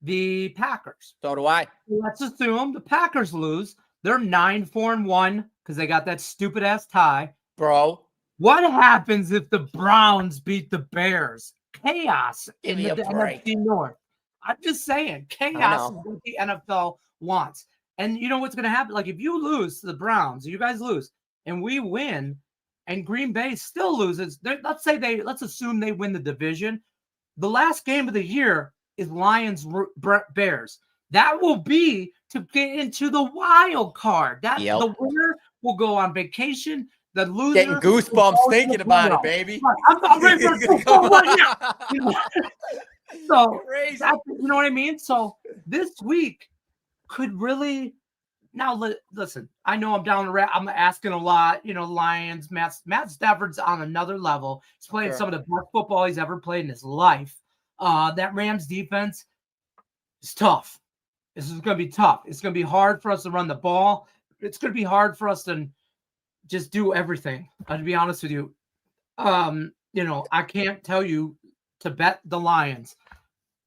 the Packers. So do I. Let's assume the Packers lose. They're 9-4-1 because they got that stupid ass tie. Bro. What happens if the Browns beat the Bears? Chaos in the NFC North. I'm just saying, chaos is what the NFL wants. And you know what's going to happen? Like if you lose to the Browns, you guys lose, and we win, and Green Bay still loses. Let's assume they win the division. The last game of the year is Lions Bears. That will be to get into the wild card. The winner will go on vacation. The loser getting goosebumps thinking about it, baby. I'm ready for football right now. So crazy. You know what I mean? So this week could really now listen. I know I'm down the rat. I'm asking a lot. Lions. Matt Stafford's on another level. He's playing some of the best football he's ever played in his life. That Rams defense is tough. This is going to be tough. It's going to be hard for us to run the ball. It's going to be hard for us to just do everything. To be honest with you, I can't tell you to bet the Lions,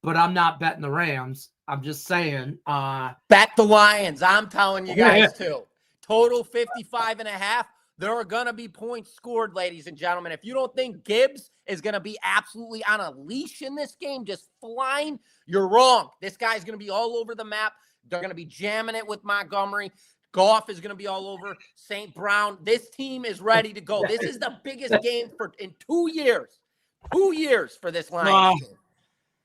but I'm not betting the Rams. I'm just saying. Bet the Lions. I'm telling you guys too. Total 55.5. There are going to be points scored, ladies and gentlemen. If you don't think Gibbs is going to be absolutely on a leash in this game, just flying, you're wrong. This guy's going to be all over the map. They're going to be jamming it with Montgomery. Goff is going to be all over St. Brown. This team is ready to go. This is the biggest game in 2 years. 2 years for this Lions team.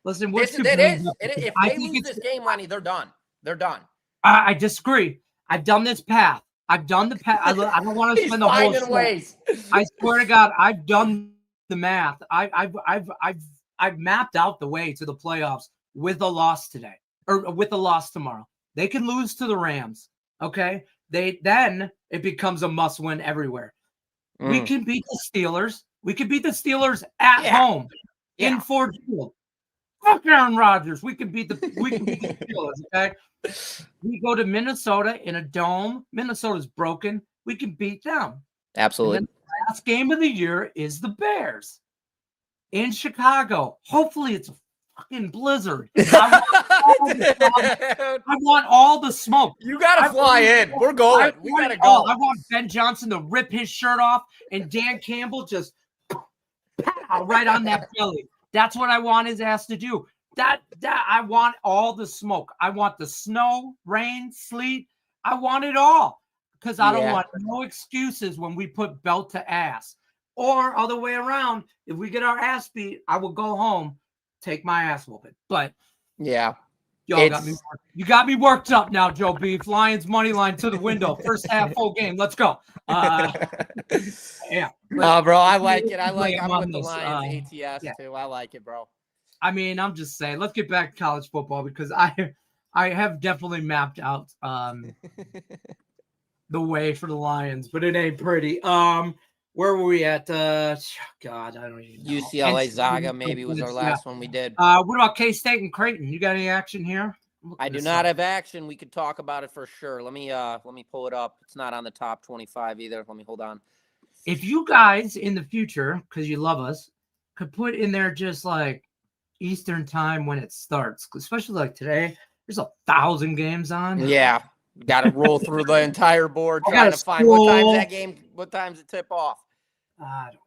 Listen, If they lose this game, Lenny, they're done. They're done. I disagree. I've done this path. I've done the path. I don't want to spend the whole ways. I swear to God, I've done the math. I've mapped out the way to the playoffs with a loss today, or with a loss tomorrow. They can lose to the Rams. Okay. Then it becomes a must win everywhere. We can beat the Steelers. We can beat the Steelers at home in Ford Field. Fuck Aaron Rodgers. We can beat the Steelers. Okay. We go to Minnesota in a dome. Minnesota's broken. We can beat them. Absolutely. And then the last game of the year is the Bears in Chicago. Hopefully it's a fucking blizzard. I want all the smoke. You gotta fly in. We're going. We gotta go. I want Ben Johnson to rip his shirt off and Dan Campbell just pow, right on that belly. That's what I want his ass to do. That I want all the smoke. I want the snow, rain, sleet. I want it all because I don't want no excuses when we put belt to ass. Or other way around, if we get our ass beat, I will go home, take my ass whooping. But y'all got me worked up now, Joe Beef. Lions money line to the window. First half full game. Let's go. No, bro, I like it. I'm with the Lions ATS too. I like it, bro. I mean, I'm just saying, let's get back to college football because I have definitely mapped out the way for the Lions, but it ain't pretty. Where were we at? God, I don't even know. UCLA Zaga maybe was our last one we did. What about K-State and Creighton? You got any action here? I do not have action. We could talk about it for sure. Let me pull it up. It's not on the top 25 either. Let me hold on. If you guys in the future, because you love us, could put in there just like Eastern time when it starts, especially like today, there's 1,000 games on. Yeah. Got to roll through the entire board I trying gotta to find what time's scroll. that game, what time's it tip off. I don't know.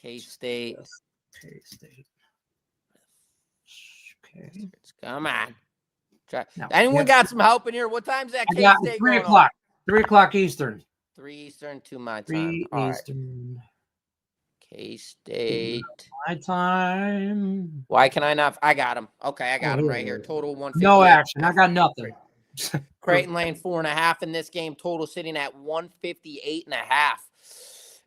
K-State. K-State. Okay. Come on. No, Anyone got some help in here? What time's that I got K-State 3 going o'clock. on? 3 o'clock Eastern. 3 Eastern to my time. 3 All Eastern. Right. K-State. My time. Why can I not? I got him. Okay, I got him right here. Total 158. No action. I got nothing. Creighton laying 4.5 in this game. Total sitting at 158.5.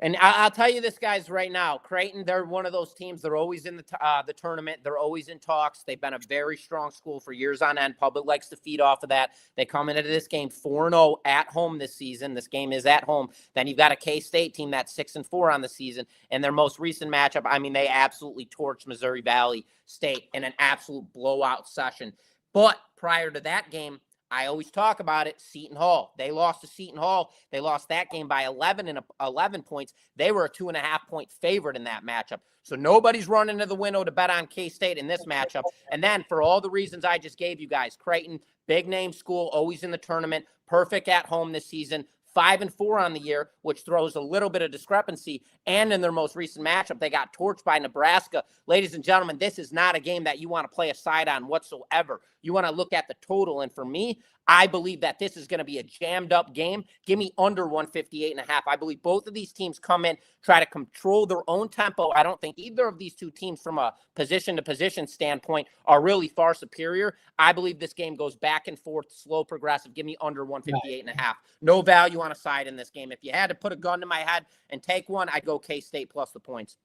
And I'll tell you this, guys, right now. Creighton, they're one of those teams. They're always in the tournament. They're always in talks. They've been a very strong school for years on end. Public likes to feed off of that. They come into this game 4-0 at home this season. This game is at home. Then you've got a K-State team that's 6-4 on the season. And their most recent matchup, I mean, they absolutely torched Missouri Valley State in an absolute blowout session. But prior to that game, I always talk about it, Seton Hall. They lost to Seton Hall. They lost that game by 11 points. They were a 2.5-point favorite in that matchup. So nobody's running to the window to bet on K-State in this matchup. And then for all the reasons I just gave you guys, Creighton, big name school, always in the tournament, perfect at home this season. 5-4 on the year, which throws a little bit of discrepancy. And in their most recent matchup, they got torched by Nebraska. Ladies and gentlemen, this is not a game that you want to play a side on whatsoever. You want to look at the total. And for me, I believe that this is going to be a jammed up game. Give me under 158.5. I believe both of these teams come in, try to control their own tempo. I don't think either of these two teams from a position to position standpoint are really far superior. I believe this game goes back and forth, slow progressive. Give me under 158.5. No value on a side in this game. If you had to put a gun to my head and take one, I'd go K-State plus the points.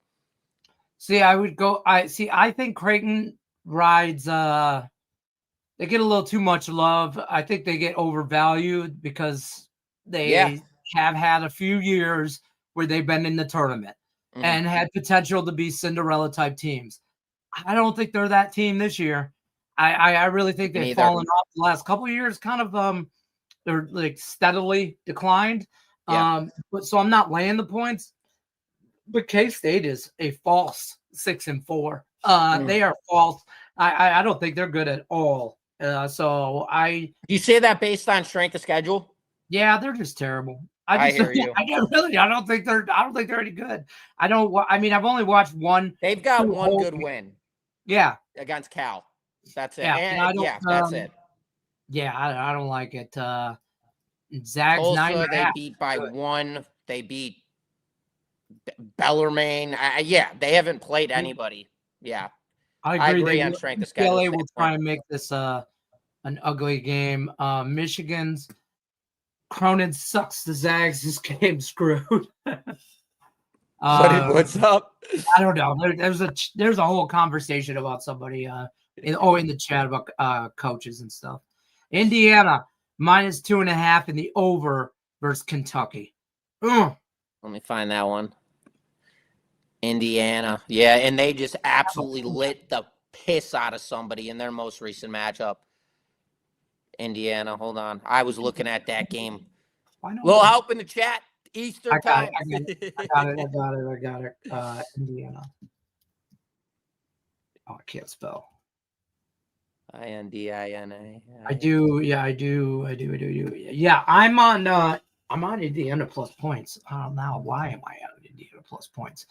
See, I think Creighton rides they get a little too much love. I think they get overvalued because they have had a few years where they've been in the tournament and had potential to be Cinderella type teams. I don't think they're that team this year. I really think they've fallen off the last couple of years. Kind of they're like steadily declined. Yeah. But so I'm not laying the points. But K-State is a false 6-4. They are false. I don't think they're good at all. So do you say that based on strength of schedule? Yeah, they're just terrible. I hear you. I don't think they're any good. I mean, I've only watched one. They've got one good win. Yeah, against Cal. That's it. Yeah, and that's it. Yeah, I don't like it. Zags Tulsa, 9.5. they beat by 1. They beat Bellarmine. Yeah, they haven't played anybody. Yeah. I agree on strength of schedule. UCLA will try and make this an ugly game. Michigan's Cronin sucks the Zags. This game screwed. What's up? I don't know. There's a whole conversation about somebody in the chat about coaches and stuff. Indiana -2.5 in the over versus Kentucky. Let me find that one. Indiana. Yeah, and they just absolutely lit the piss out of somebody in their most recent matchup. Indiana, hold on. I was looking at that game. Little help in the chat. Eastern time. I got it. Indiana. Oh, I can't spell. Indina. I do. Yeah, I'm on Indiana plus points. Now, why am I on Indiana plus points?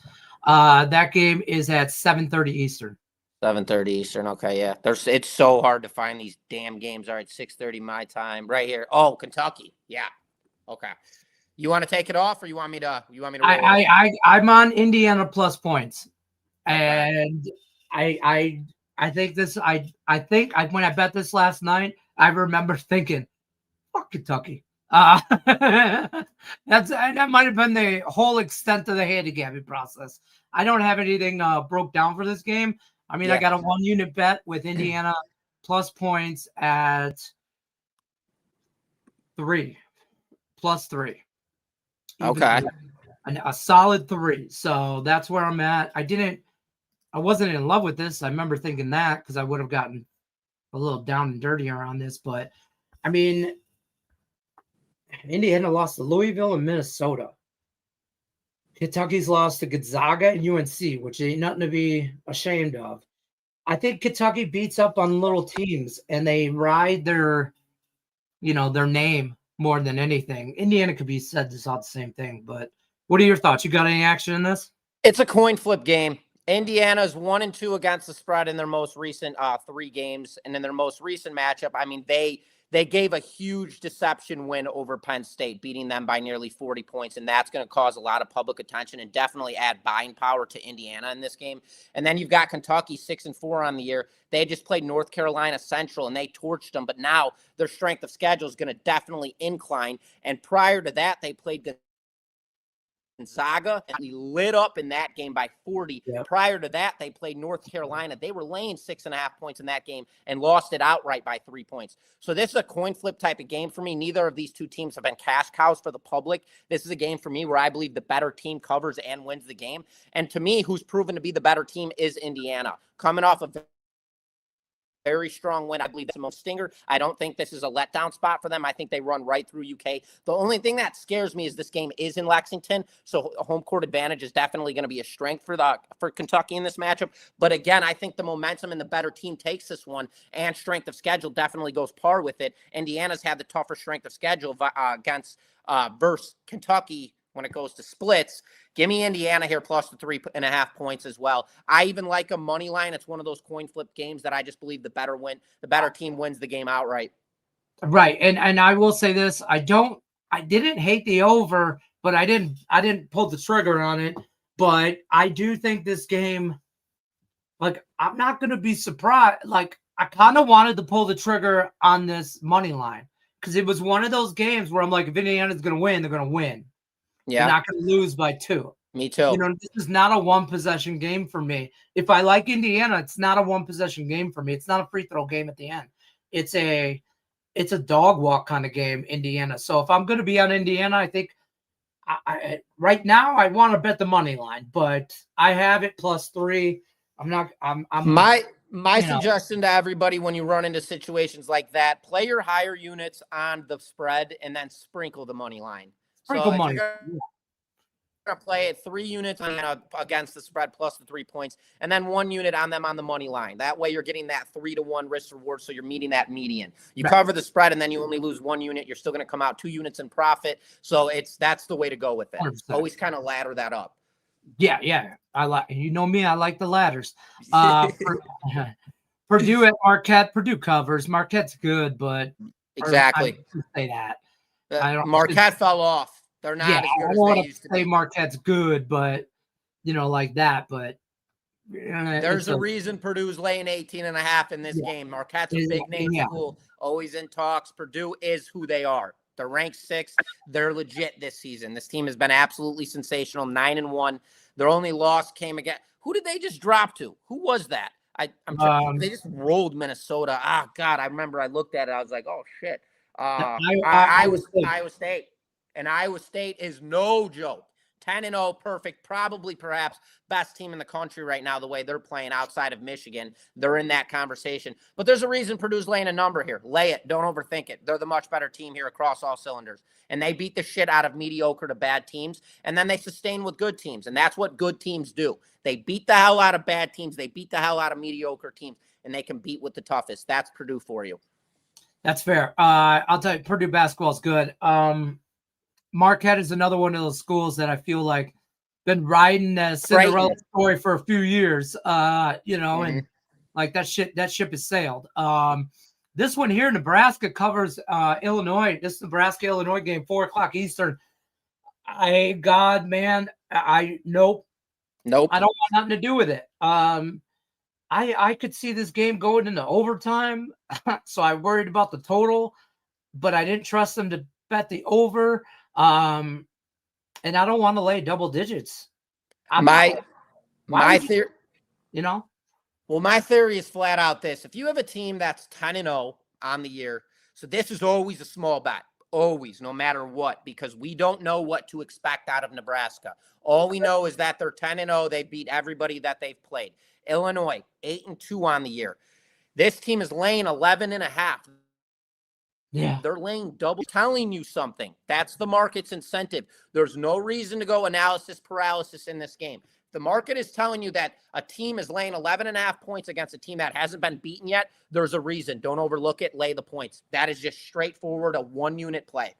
That game is at 7:30 Eastern. 7:30 Eastern. Okay, yeah. It's so hard to find these damn games. All right, 6:30 my time right here. Oh, Kentucky. Yeah. Okay. You want to take it off, or you want me to? I'm on Indiana plus points, okay. And I think this. I think when I bet this last night, I remember thinking, "Fuck Kentucky." That might have been the whole extent of the handicapping process. I don't have anything broke down for this game. I mean, I got a 1-unit bet with Indiana plus points at 3 +3. Okay. A solid 3. So that's where I'm at. I wasn't in love with this. I remember thinking that because I would have gotten a little down and dirtier on this, but I mean, Indiana lost to Louisville and Minnesota. Kentucky's lost to Gonzaga and UNC, which ain't nothing to be ashamed of. I think Kentucky beats up on little teams and they ride their name more than anything. Indiana could be said to all the same thing, but what are your thoughts? You got any action in this? It's a coin flip game. Indiana's 1-2 against the spread in their most recent 3 games, and in their most recent matchup, I mean, they gave a huge deception win over Penn State, beating them by nearly 40 points, and that's going to cause a lot of public attention and definitely add buying power to Indiana in this game. And then you've got Kentucky 6-4 on the year. They just played North Carolina Central, and they torched them, but now their strength of schedule is going to definitely incline. And prior to that, they played Gonzaga, and we lit up in that game by 40. Yep. Prior to that, they played North Carolina. They were laying 6.5 points in that game and lost it outright by 3 points. So this is a coin flip type of game for me. Neither of these two teams have been cash cows for the public. This is a game for me where I believe the better team covers and wins the game. And to me, who's proven to be the better team is Indiana. Coming off of very strong win. I believe that's the most stinger. I don't think this is a letdown spot for them. I think they run right through UK. The only thing that scares me is this game is in Lexington, so a home court advantage is definitely going to be a strength for Kentucky in this matchup. But again, I think the momentum and the better team takes this one, and strength of schedule definitely goes par with it. Indiana's had the tougher strength of schedule against versus Kentucky when it goes to splits. Give me Indiana here plus the 3.5 points as well. I even like a money line. It's one of those coin flip games that I just believe the better team wins the game outright. Right. And I will say this. I didn't hate the over, but I didn't pull the trigger on it. But I do think this game, like, I'm not going to be surprised. Like, I kind of wanted to pull the trigger on this money line because it was one of those games where I'm like, if Indiana's going to win, they're going to win. Yeah. They're not going to lose by 2. Me too. This is not a one-possession game for me. If I like Indiana, it's not a one-possession game for me. It's not a free throw game at the end. It's a dog walk kind of game, Indiana. So if I'm going to be on Indiana, I think right now I want to bet the money line, but I have it plus 3. My suggestion to everybody when you run into situations like that, play your higher units on the spread and then sprinkle the money line. Sprinkle money. You're going to play it 3 units against the spread plus the 3 points, and then 1 unit on them on the money line. That way you're getting that 3-to-1 risk reward, so you're meeting that median. You cover the spread, and then you only lose 1 unit. You're still going to come out 2 units in profit. So that's the way to go with it. 100%. Always kind of ladder that up. Yeah. I like me. I like the ladders. Purdue at Marquette. Purdue covers. Marquette's good, but exactly. I say that. Marquette fell off. They're not as good as they used to be. Marquette's good, but like that. But there's a reason Purdue's laying 18.5 in this game. Marquette's a big name school, always in talks. Purdue is who they are. They're ranked 6th. They're legit this season. This team has been absolutely sensational. 9-1. Their only loss came again. Who did they just drop to? Who was that? They just rolled Minnesota. Ah, God, I remember I looked at it. I was like, oh shit. Iowa State. And Iowa State is no joke. 10-0, perfect, perhaps best team in the country right now, the way they're playing outside of Michigan. They're in that conversation. But there's a reason Purdue's laying a number here. Lay it. Don't overthink it. They're the much better team here across all cylinders. And they beat the shit out of mediocre to bad teams, and then they sustain with good teams. And that's what good teams do. They beat the hell out of bad teams. They beat the hell out of mediocre teams, and they can beat with the toughest. That's Purdue for you. That's fair. I'll tell you, Purdue basketball is good. Marquette is another one of those schools that I feel like been riding the Cinderella story for a few years, and like that ship has sailed. This one here, Nebraska covers Illinois. This Nebraska-Illinois game, 4:00 Eastern. Nope. I don't want nothing to do with it. I could see this game going into overtime, so I worried about the total, but I didn't trust them to bet the over. And I don't want to lay double digits. My theory, Well, my theory is flat out this. If you have a team that's 10-0 on the year, so this is always a small bet. Always, no matter what, because we don't know what to expect out of Nebraska. All we know is that they're 10-0. They beat everybody that they've played. Illinois, 8-2 on the year. This team is laying 11.5. Yeah. They're laying double, telling you something. That's the market's incentive. There's no reason to go analysis paralysis in this game. The market is telling you that a team is laying 11.5 points against a team that hasn't been beaten yet. There's a reason. Don't overlook it. Lay the points. That is just straightforward, a 1-unit play.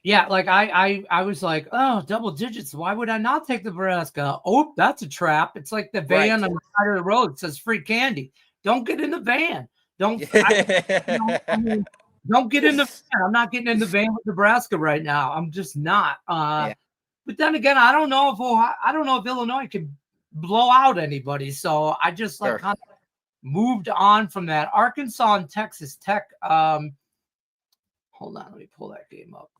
Yeah, like I was like, oh, double digits. Why would I not take the Nebraska? Oh, that's a trap. It's like the van on the side of the road says free candy. Don't get in the van. Don't don't get in the van. I'm not getting in the van with Nebraska right now. I'm just not. Yeah. But then again, I don't know if Illinois could blow out anybody. So I just kind of moved on from that. Arkansas and Texas Tech. Hold on, let me pull that game up.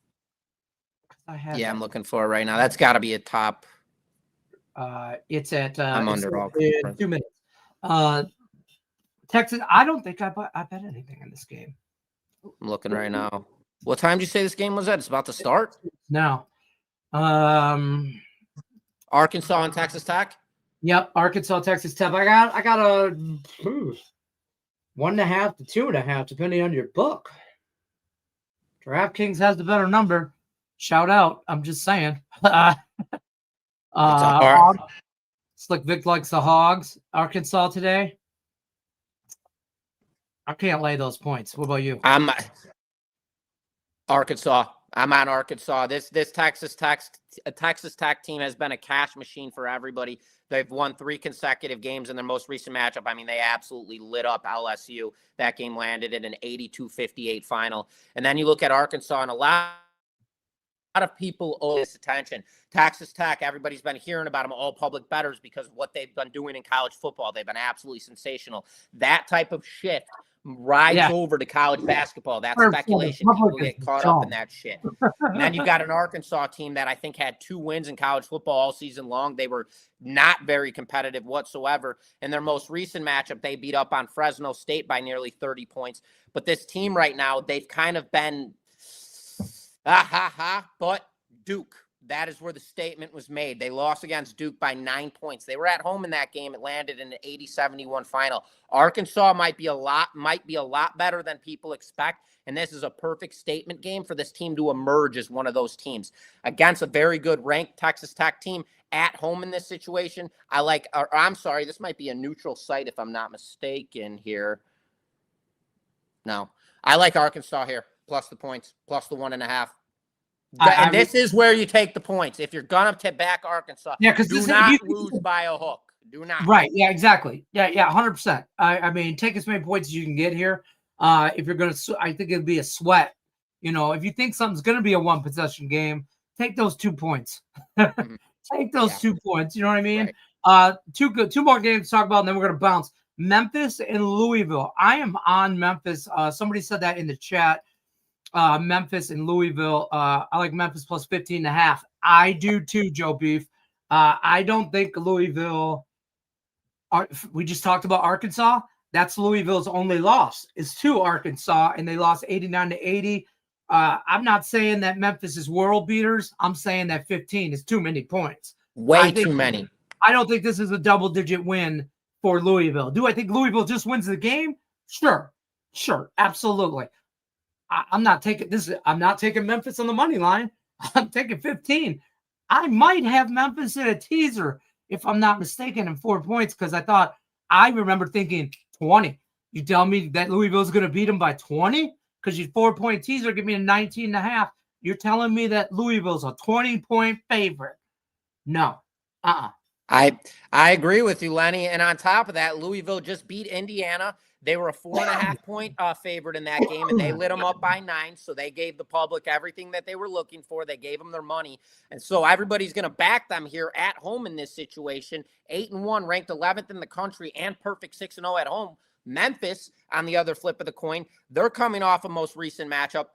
I'm looking for it right now. That's got to be a top. It's at I'm under all 2 minutes. Texas. I don't think I bet anything in this game. I'm looking right now. What time did you say this game was at? It's about to start now. Arkansas and Texas Tech. Yep, Arkansas, Texas Tech. I got a 1.5 to 2.5, depending on your book. DraftKings has the better number. Shout out. I'm just saying. Slick Vic likes the Hogs. Arkansas today. I can't lay those points. What about you? I'm Arkansas. I'm on Arkansas. This Texas Tech team has been a cash machine for everybody. They've won 3 consecutive games in their most recent matchup. I mean, they absolutely lit up LSU. That game landed in an 82-58 final. And then you look at Arkansas, and a lot of people owe this attention. Texas Tech, everybody's been hearing about them, all public bettors, because of what they've been doing in college football. They've been absolutely sensational. That type of shift rides over to college basketball. That's speculation. People get caught up in that shit. And then you've got an Arkansas team that I think had 2 wins in college football all season long. They were not very competitive whatsoever. In their most recent matchup, they beat up on Fresno State by nearly 30 points. But this team right now, they've kind of been but Duke. That is where the statement was made. They lost against Duke by 9 points. They were at home in that game. It landed in an 80-71 final. Arkansas might be a lot better than people expect, and this is a perfect statement game for this team to emerge as one of those teams against a very good ranked Texas Tech team at home in this situation. This might be a neutral site if I'm not mistaken here. No, I like Arkansas here, plus the points, plus the 1.5. And this is where you take the points. If you're going to back Arkansas, do not lose by a hook. Do not. Right. Yeah, exactly. Yeah, 100%. I mean, take as many points as you can get here. If you're going to, I think it'd be a sweat. You know, if you think something's going to be a 1-possession game, take those 2 points. Take those 2 points. You know what I mean? Right. Two more games to talk about, and then we're going to bounce. Memphis and Louisville. I am on Memphis. Somebody said that in the chat. Memphis and Louisville. I like Memphis plus 15.5. I do too, Joe Beef. I don't think Louisville. We just talked about Arkansas. That's Louisville's only loss is to Arkansas, and they lost 89-80. I'm not saying that Memphis is world beaters. I'm saying that 15 is too many points. Way too many. I don't think this is a double-digit win for Louisville. Do I think Louisville just wins the game? Sure, absolutely. I'm not taking this. I'm not taking Memphis on the money line. I'm taking 15. I might have Memphis in a teaser if I'm not mistaken in 4 points because I remember thinking 20. You tell me that Louisville's going to beat them by 20 because your 4-point teaser give me a 19.5. You're telling me that Louisville's a 20-point favorite? No. I agree with you, Lenny. And on top of that, Louisville just beat Indiana. They were a 4.5-point favorite in that game, and they lit them up by 9. So they gave the public everything that they were looking for. They gave them their money. And so everybody's going to back them here at home in this situation. 8-1, ranked 11th in the country, and perfect 6-0 at home. Memphis, on the other flip of the coin, they're coming off a most recent matchup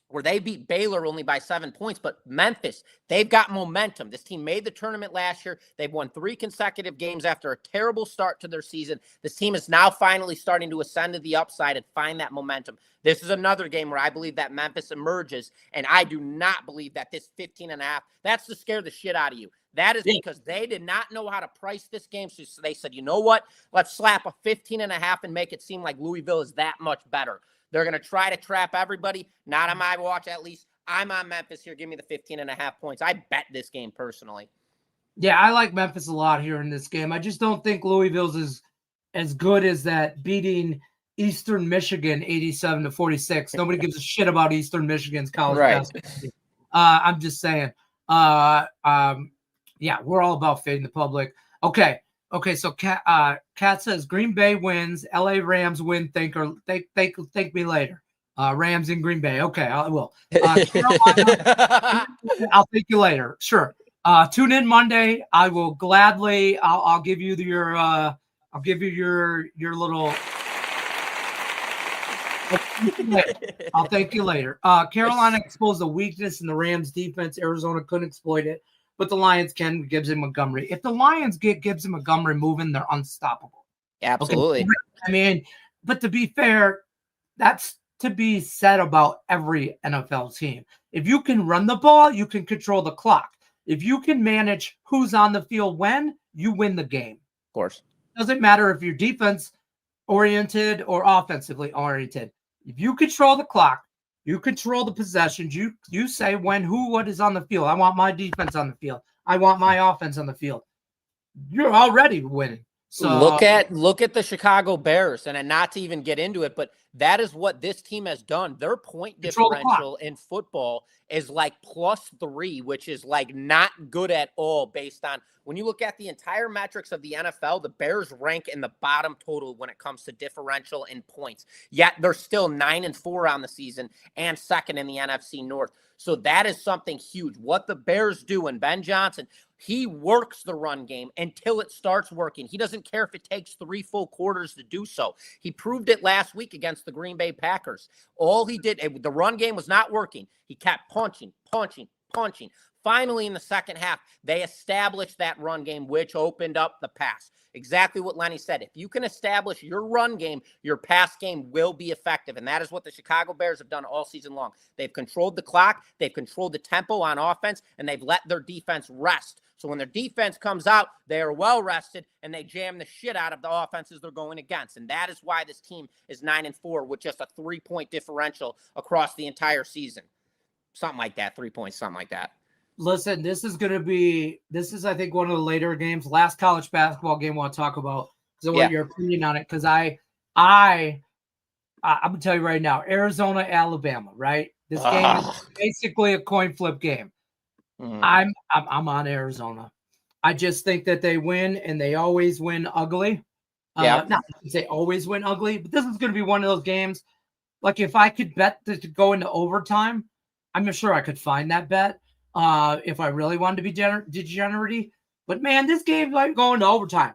where they beat Baylor only by 7 points. But Memphis, they've got momentum. This team made the tournament last year. They've won 3 consecutive games after a terrible start to their season. This team is now finally starting to ascend to the upside and find that momentum. This is another game where I believe that Memphis emerges, and I do not believe that this 15.5, that's to scare the shit out of you. That is because they did not know how to price this game. So they said, you know what? Let's slap a 15.5 and make it seem like Louisville is that much better. They're going to try to trap everybody. Not on my watch, at least. I'm on Memphis here. Give me the 15.5 points. I bet this game personally. Yeah, I like Memphis a lot here in this game. I just don't think Louisville's is as good as that beating Eastern Michigan 87-46. Nobody gives a shit about Eastern Michigan's college basketball. I'm just saying. Yeah, we're all about fading the public. Okay. So Kat says Green Bay wins. LA Rams win. Thank me later. Rams in Green Bay. Okay, I will. Carolina, I'll thank you later. Sure. Tune in Monday. I will gladly. I'll give you your. I'll give you your little. I'll thank you later. Carolina exposed a weakness in the Rams defense. Arizona couldn't exploit it, but the Lions can. Gibbs and Montgomery. If the Lions get Gibbs and Montgomery moving, they're unstoppable. Absolutely. Okay? I mean, but to be fair, that's to be said about every NFL team. If you can run the ball, you can control the clock. If you can manage who's on the field when, you win the game. Of course. Doesn't matter if you're defense oriented or offensively oriented. If you control the clock, you control the possessions, you say when, who, what is on the field. I want my defense on the field. I want my offense on the field. You're already winning. So look at the Chicago Bears, and not to even get into it, but that is what this team has done. Their point differential in football is like +3, which is like not good at all based on when you look at the entire metrics of the NFL, the Bears rank in the bottom total when it comes to differential in points. Yet they're still 9-4 on the season and second in the NFC North. So that is something huge. What the Bears do, and Ben Johnson, he works the run game until it starts working. He doesn't care if it takes 3 full quarters to do so. He proved it last week against the Green Bay Packers. All he did, the run game was not working. He kept punching. Finally, in the second half, they established that run game, which opened up the pass. Exactly what Lenny said. If you can establish your run game, your pass game will be effective. And that is what the Chicago Bears have done all season long. They've controlled the clock, they've controlled the tempo on offense, and they've let their defense rest. So when their defense comes out, they are well rested, and they jam the shit out of the offenses they're going against. And that is why this team is 9-4 with just a 3-point differential across the entire season. Something like that, 3 points, something like that. Listen, this is, I think, one of the later games, last college basketball game I want to talk about. So I want your opinion on it, because I'm going to tell you right now, Arizona, Alabama, right? This game is basically a coin flip game. I'm on Arizona. I just think that they win, and they always win ugly. Not to say always win ugly, but this is going to be one of those games. Like, if I could bet to go into overtime, I'm sure I could find that bet. If I really wanted to be degenerate. But man, this game might go into overtime.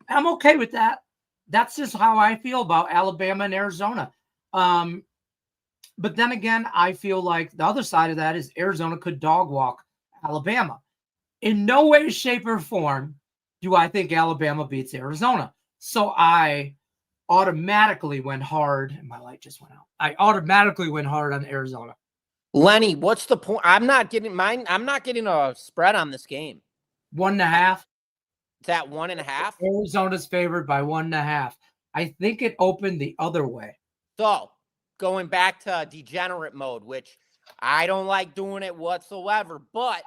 I'm okay with that. That's just how I feel about Alabama and Arizona. But then again, I feel like the other side of that is Arizona could dog walk Alabama. In no way, shape, or form do I think Alabama beats Arizona. So I automatically went hard, and my light just went out. I automatically went hard on Arizona. Lenny, what's the point? I'm not getting a spread on this game. 1.5. Is that 1.5? Arizona's favored by 1.5. I think it opened the other way. So going back to degenerate mode, which I don't like doing it whatsoever, but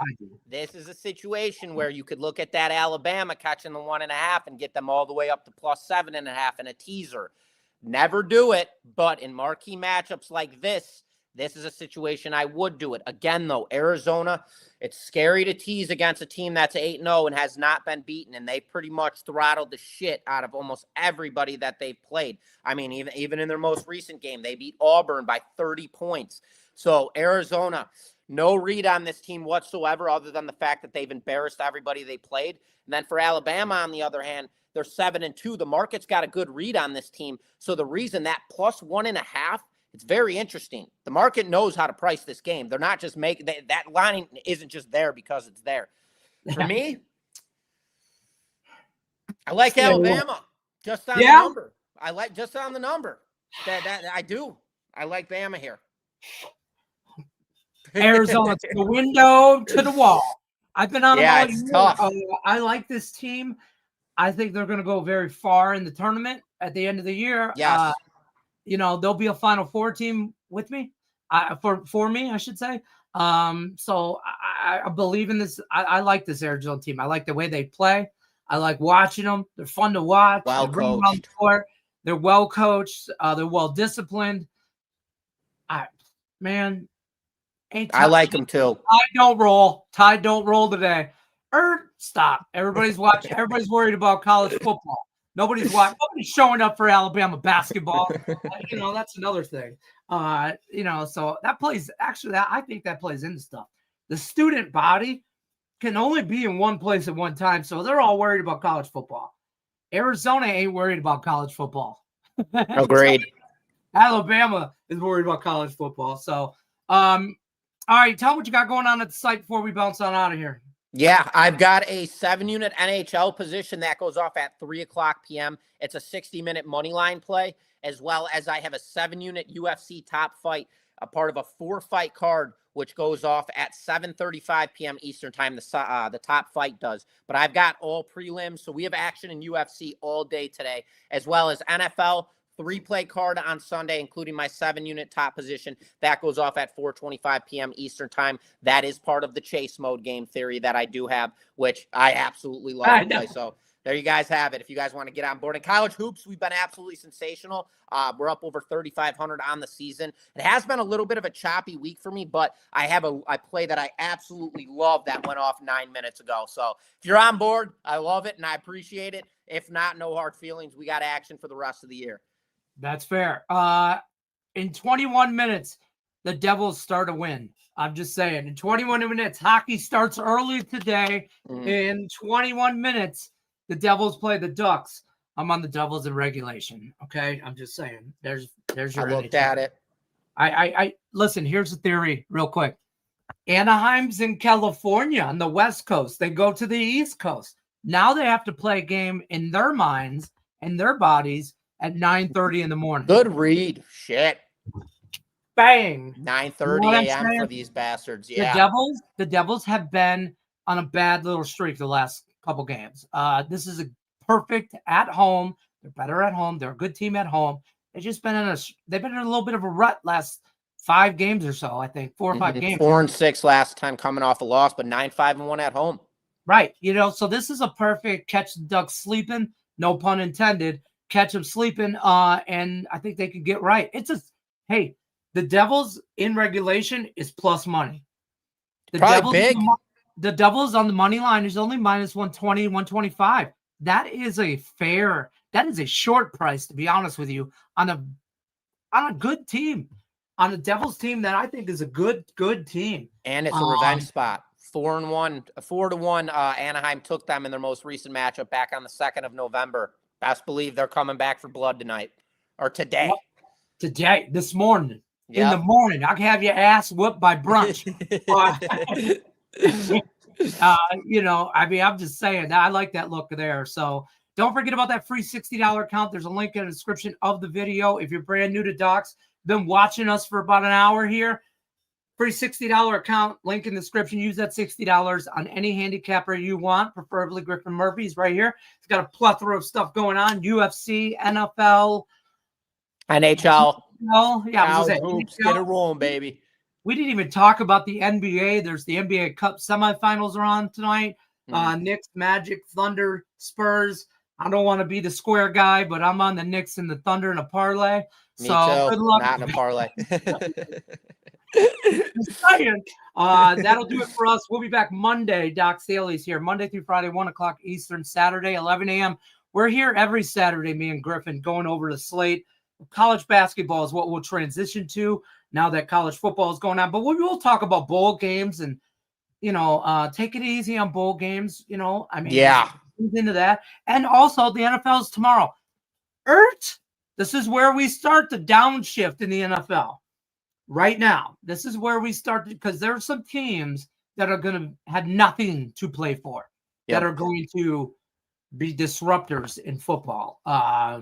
this is a situation where you could look at that Alabama catching the 1.5 and get them all the way up to +7.5 in a teaser. Never do it, but in marquee matchups like this is a situation I would do it. Again, though, Arizona, it's scary to tease against a team that's 8-0 and has not been beaten, and they pretty much throttled the shit out of almost everybody that they've played. I mean, even in their most recent game, they beat Auburn by 30 points. So Arizona, no read on this team whatsoever other than the fact that they've embarrassed everybody they played. And then for Alabama, on the other hand, they're 7-2. The market's got a good read on this team. So the reason that +1.5, it's very interesting. The market knows how to price this game. They're not just making that line isn't just there because it's there. For me, I like Alabama just on the number. I like just on the number. That I do. I like Bama here. Arizona's the window to the wall. I've been on them Yeah, all it's year. tough. I like this team. I think they're going to go very far in the tournament at the end of the year. Yes. They'll be a Final Four team with me, for me, I should say. So I believe in this. I like this Arizona team. I like the way they play. I like watching them. They're fun to watch. Well They run around the court. They're well coached. They're well disciplined. Man, I like them too. Tide don't roll today. Stop. Everybody's watching. Everybody's worried about college football. Nobody's watching. Nobody's showing up for Alabama basketball. That's another thing. So that plays. Actually, I think that plays into stuff. The student body can only be in one place at one time, so they're all worried about college football. Arizona ain't worried about college football. Agreed. Alabama is worried about college football. So, all right, tell me what you got going on at the site before we bounce on out of here. Yeah, I've got a 7-unit NHL position that goes off at 3:00 p.m. It's a 60-minute money line play, as well as I have a 7-unit UFC top fight, a part of a 4-fight card, which goes off at 7:35 p.m. Eastern time. The top fight does, but I've got all prelims, so we have action in UFC all day today, as well as NFL. 3-play card on Sunday, including my 7-unit top position. That goes off at 4:25 p.m. Eastern time. That is part of the chase mode game theory that I do have, which I absolutely love to play. So there you guys have it. If you guys want to get on board. In college hoops, we've been absolutely sensational. We're up over 3,500 on the season. It has been a little bit of a choppy week for me, but I have a play that I absolutely love that went off 9 minutes ago. So if you're on board, I love it and I appreciate it. If not, no hard feelings. We got action for the rest of the year. That's fair. In 21 minutes, the Devils start a win. I'm just saying. In 21 minutes, hockey starts early today. In 21 minutes, the Devils play the Ducks. I'm on the Devils in regulation. Okay, I'm just saying. There's your. I looked at it. I listen. Here's the theory, real quick. Anaheim's in California on the West Coast. They go to the East Coast. Now they have to play a game in their minds and their bodies at 9:30 in the morning. Good read. Shit. Bang. 9:30 a.m. for these bastards. Yeah. The Devils have been on a bad little streak the last couple games. This is a perfect at home. They're better at home. They're a good team at home. They've been in a little bit of a rut last 5 games or so, I think. 4 or 5 games. 4-6 last time coming off a loss, but 9-5-1 at home. Right. So this is a perfect catch the Ducks sleeping, no pun intended. Catch them sleeping, and I think they could get right. Hey, the Devils in regulation is plus money. The Devils on the money line is only minus 120, 125. That is a short price, to be honest with you, on a good team, on a Devils team that I think is a good team. And it's a revenge spot. 4-1. Anaheim took them in their most recent matchup back on the 2nd of November. Best believe they're coming back for blood tonight or today. Today, this morning. Yep. In the morning. I can have your ass whooped by brunch. I'm just saying that I like that look there. So don't forget about that free $60 account. There's a link in the description of the video. If you're brand new to Docs, been watching us for about an hour here, free $60 account, link in the description. Use that $60 on any handicapper you want, preferably Griffin Murphy's right here. It's got a plethora of stuff going on. UFC, NFL. NHL. Yeah, hoops, get it rolling, baby. We didn't even talk about the NBA. There's the NBA Cup semifinals are on tonight. Knicks, Magic, Thunder, Spurs. I don't want to be the square guy, but I'm on the Knicks and the Thunder in a parlay. Me too. Good luck. Not in a parlay. That'll do it for us. We'll be back Monday. Doc Staley's here Monday through Friday, 1 o'clock Eastern, Saturday, 11 a.m. We're here every Saturday, me and Griffin, going over the slate. College basketball is what we'll transition to now that college football is going on. But we will talk about bowl games and, take it easy on bowl games. Into that. And also the NFL is tomorrow. This is where we start the downshift in the NFL. Right now, this is where we start because there are some teams that are going to have nothing to play for, that are going to be disruptors in football. I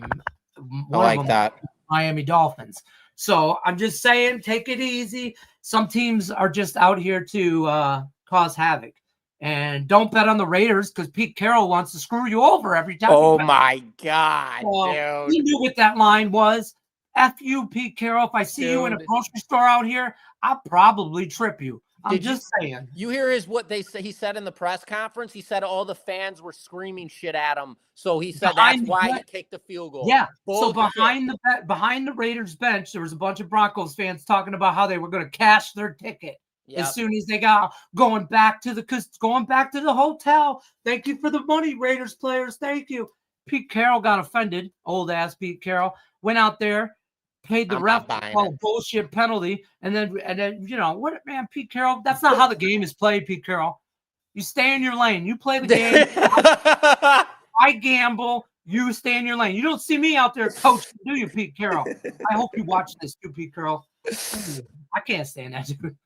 like that. Miami Dolphins. So I'm just saying, take it easy. Some teams are just out here to cause havoc. And don't bet on the Raiders because Pete Carroll wants to screw you over every time. Oh my God, So, dude. he knew what that line was. F you, Pete Carroll. If I see you in a grocery store out here, I'll probably trip you. I'm just saying. You hear what they say? He said in the press conference. He said all the fans were screaming shit at him. So he said that's why he kicked the field goal. Yeah. Bullshit. So behind the Raiders bench, there was a bunch of Broncos fans talking about how they were going to cash their ticket as soon as they got going back to the hotel. Thank you for the money, Raiders players. Thank you. Pete Carroll got offended. Old ass Pete Carroll went out there. Paid the ref a bullshit penalty, and then what, man, Pete Carroll, that's not how the game is played, Pete Carroll. You stay in your lane. You play the game. I gamble. You stay in your lane. You don't see me out there coaching, do you, Pete Carroll? I hope you watch this too, Pete Carroll. I can't stand that dude.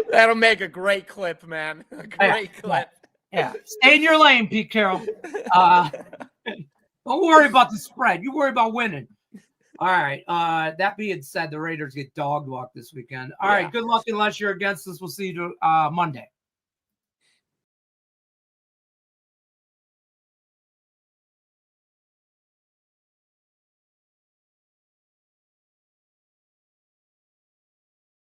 That'll make a great clip, man. A great clip. Yeah. Stay in your lane, Pete Carroll. Don't worry about the spread. You worry about winning. All right. That being said, the Raiders get dog walked this weekend. All right. Good luck unless you're against us. We'll see you Monday.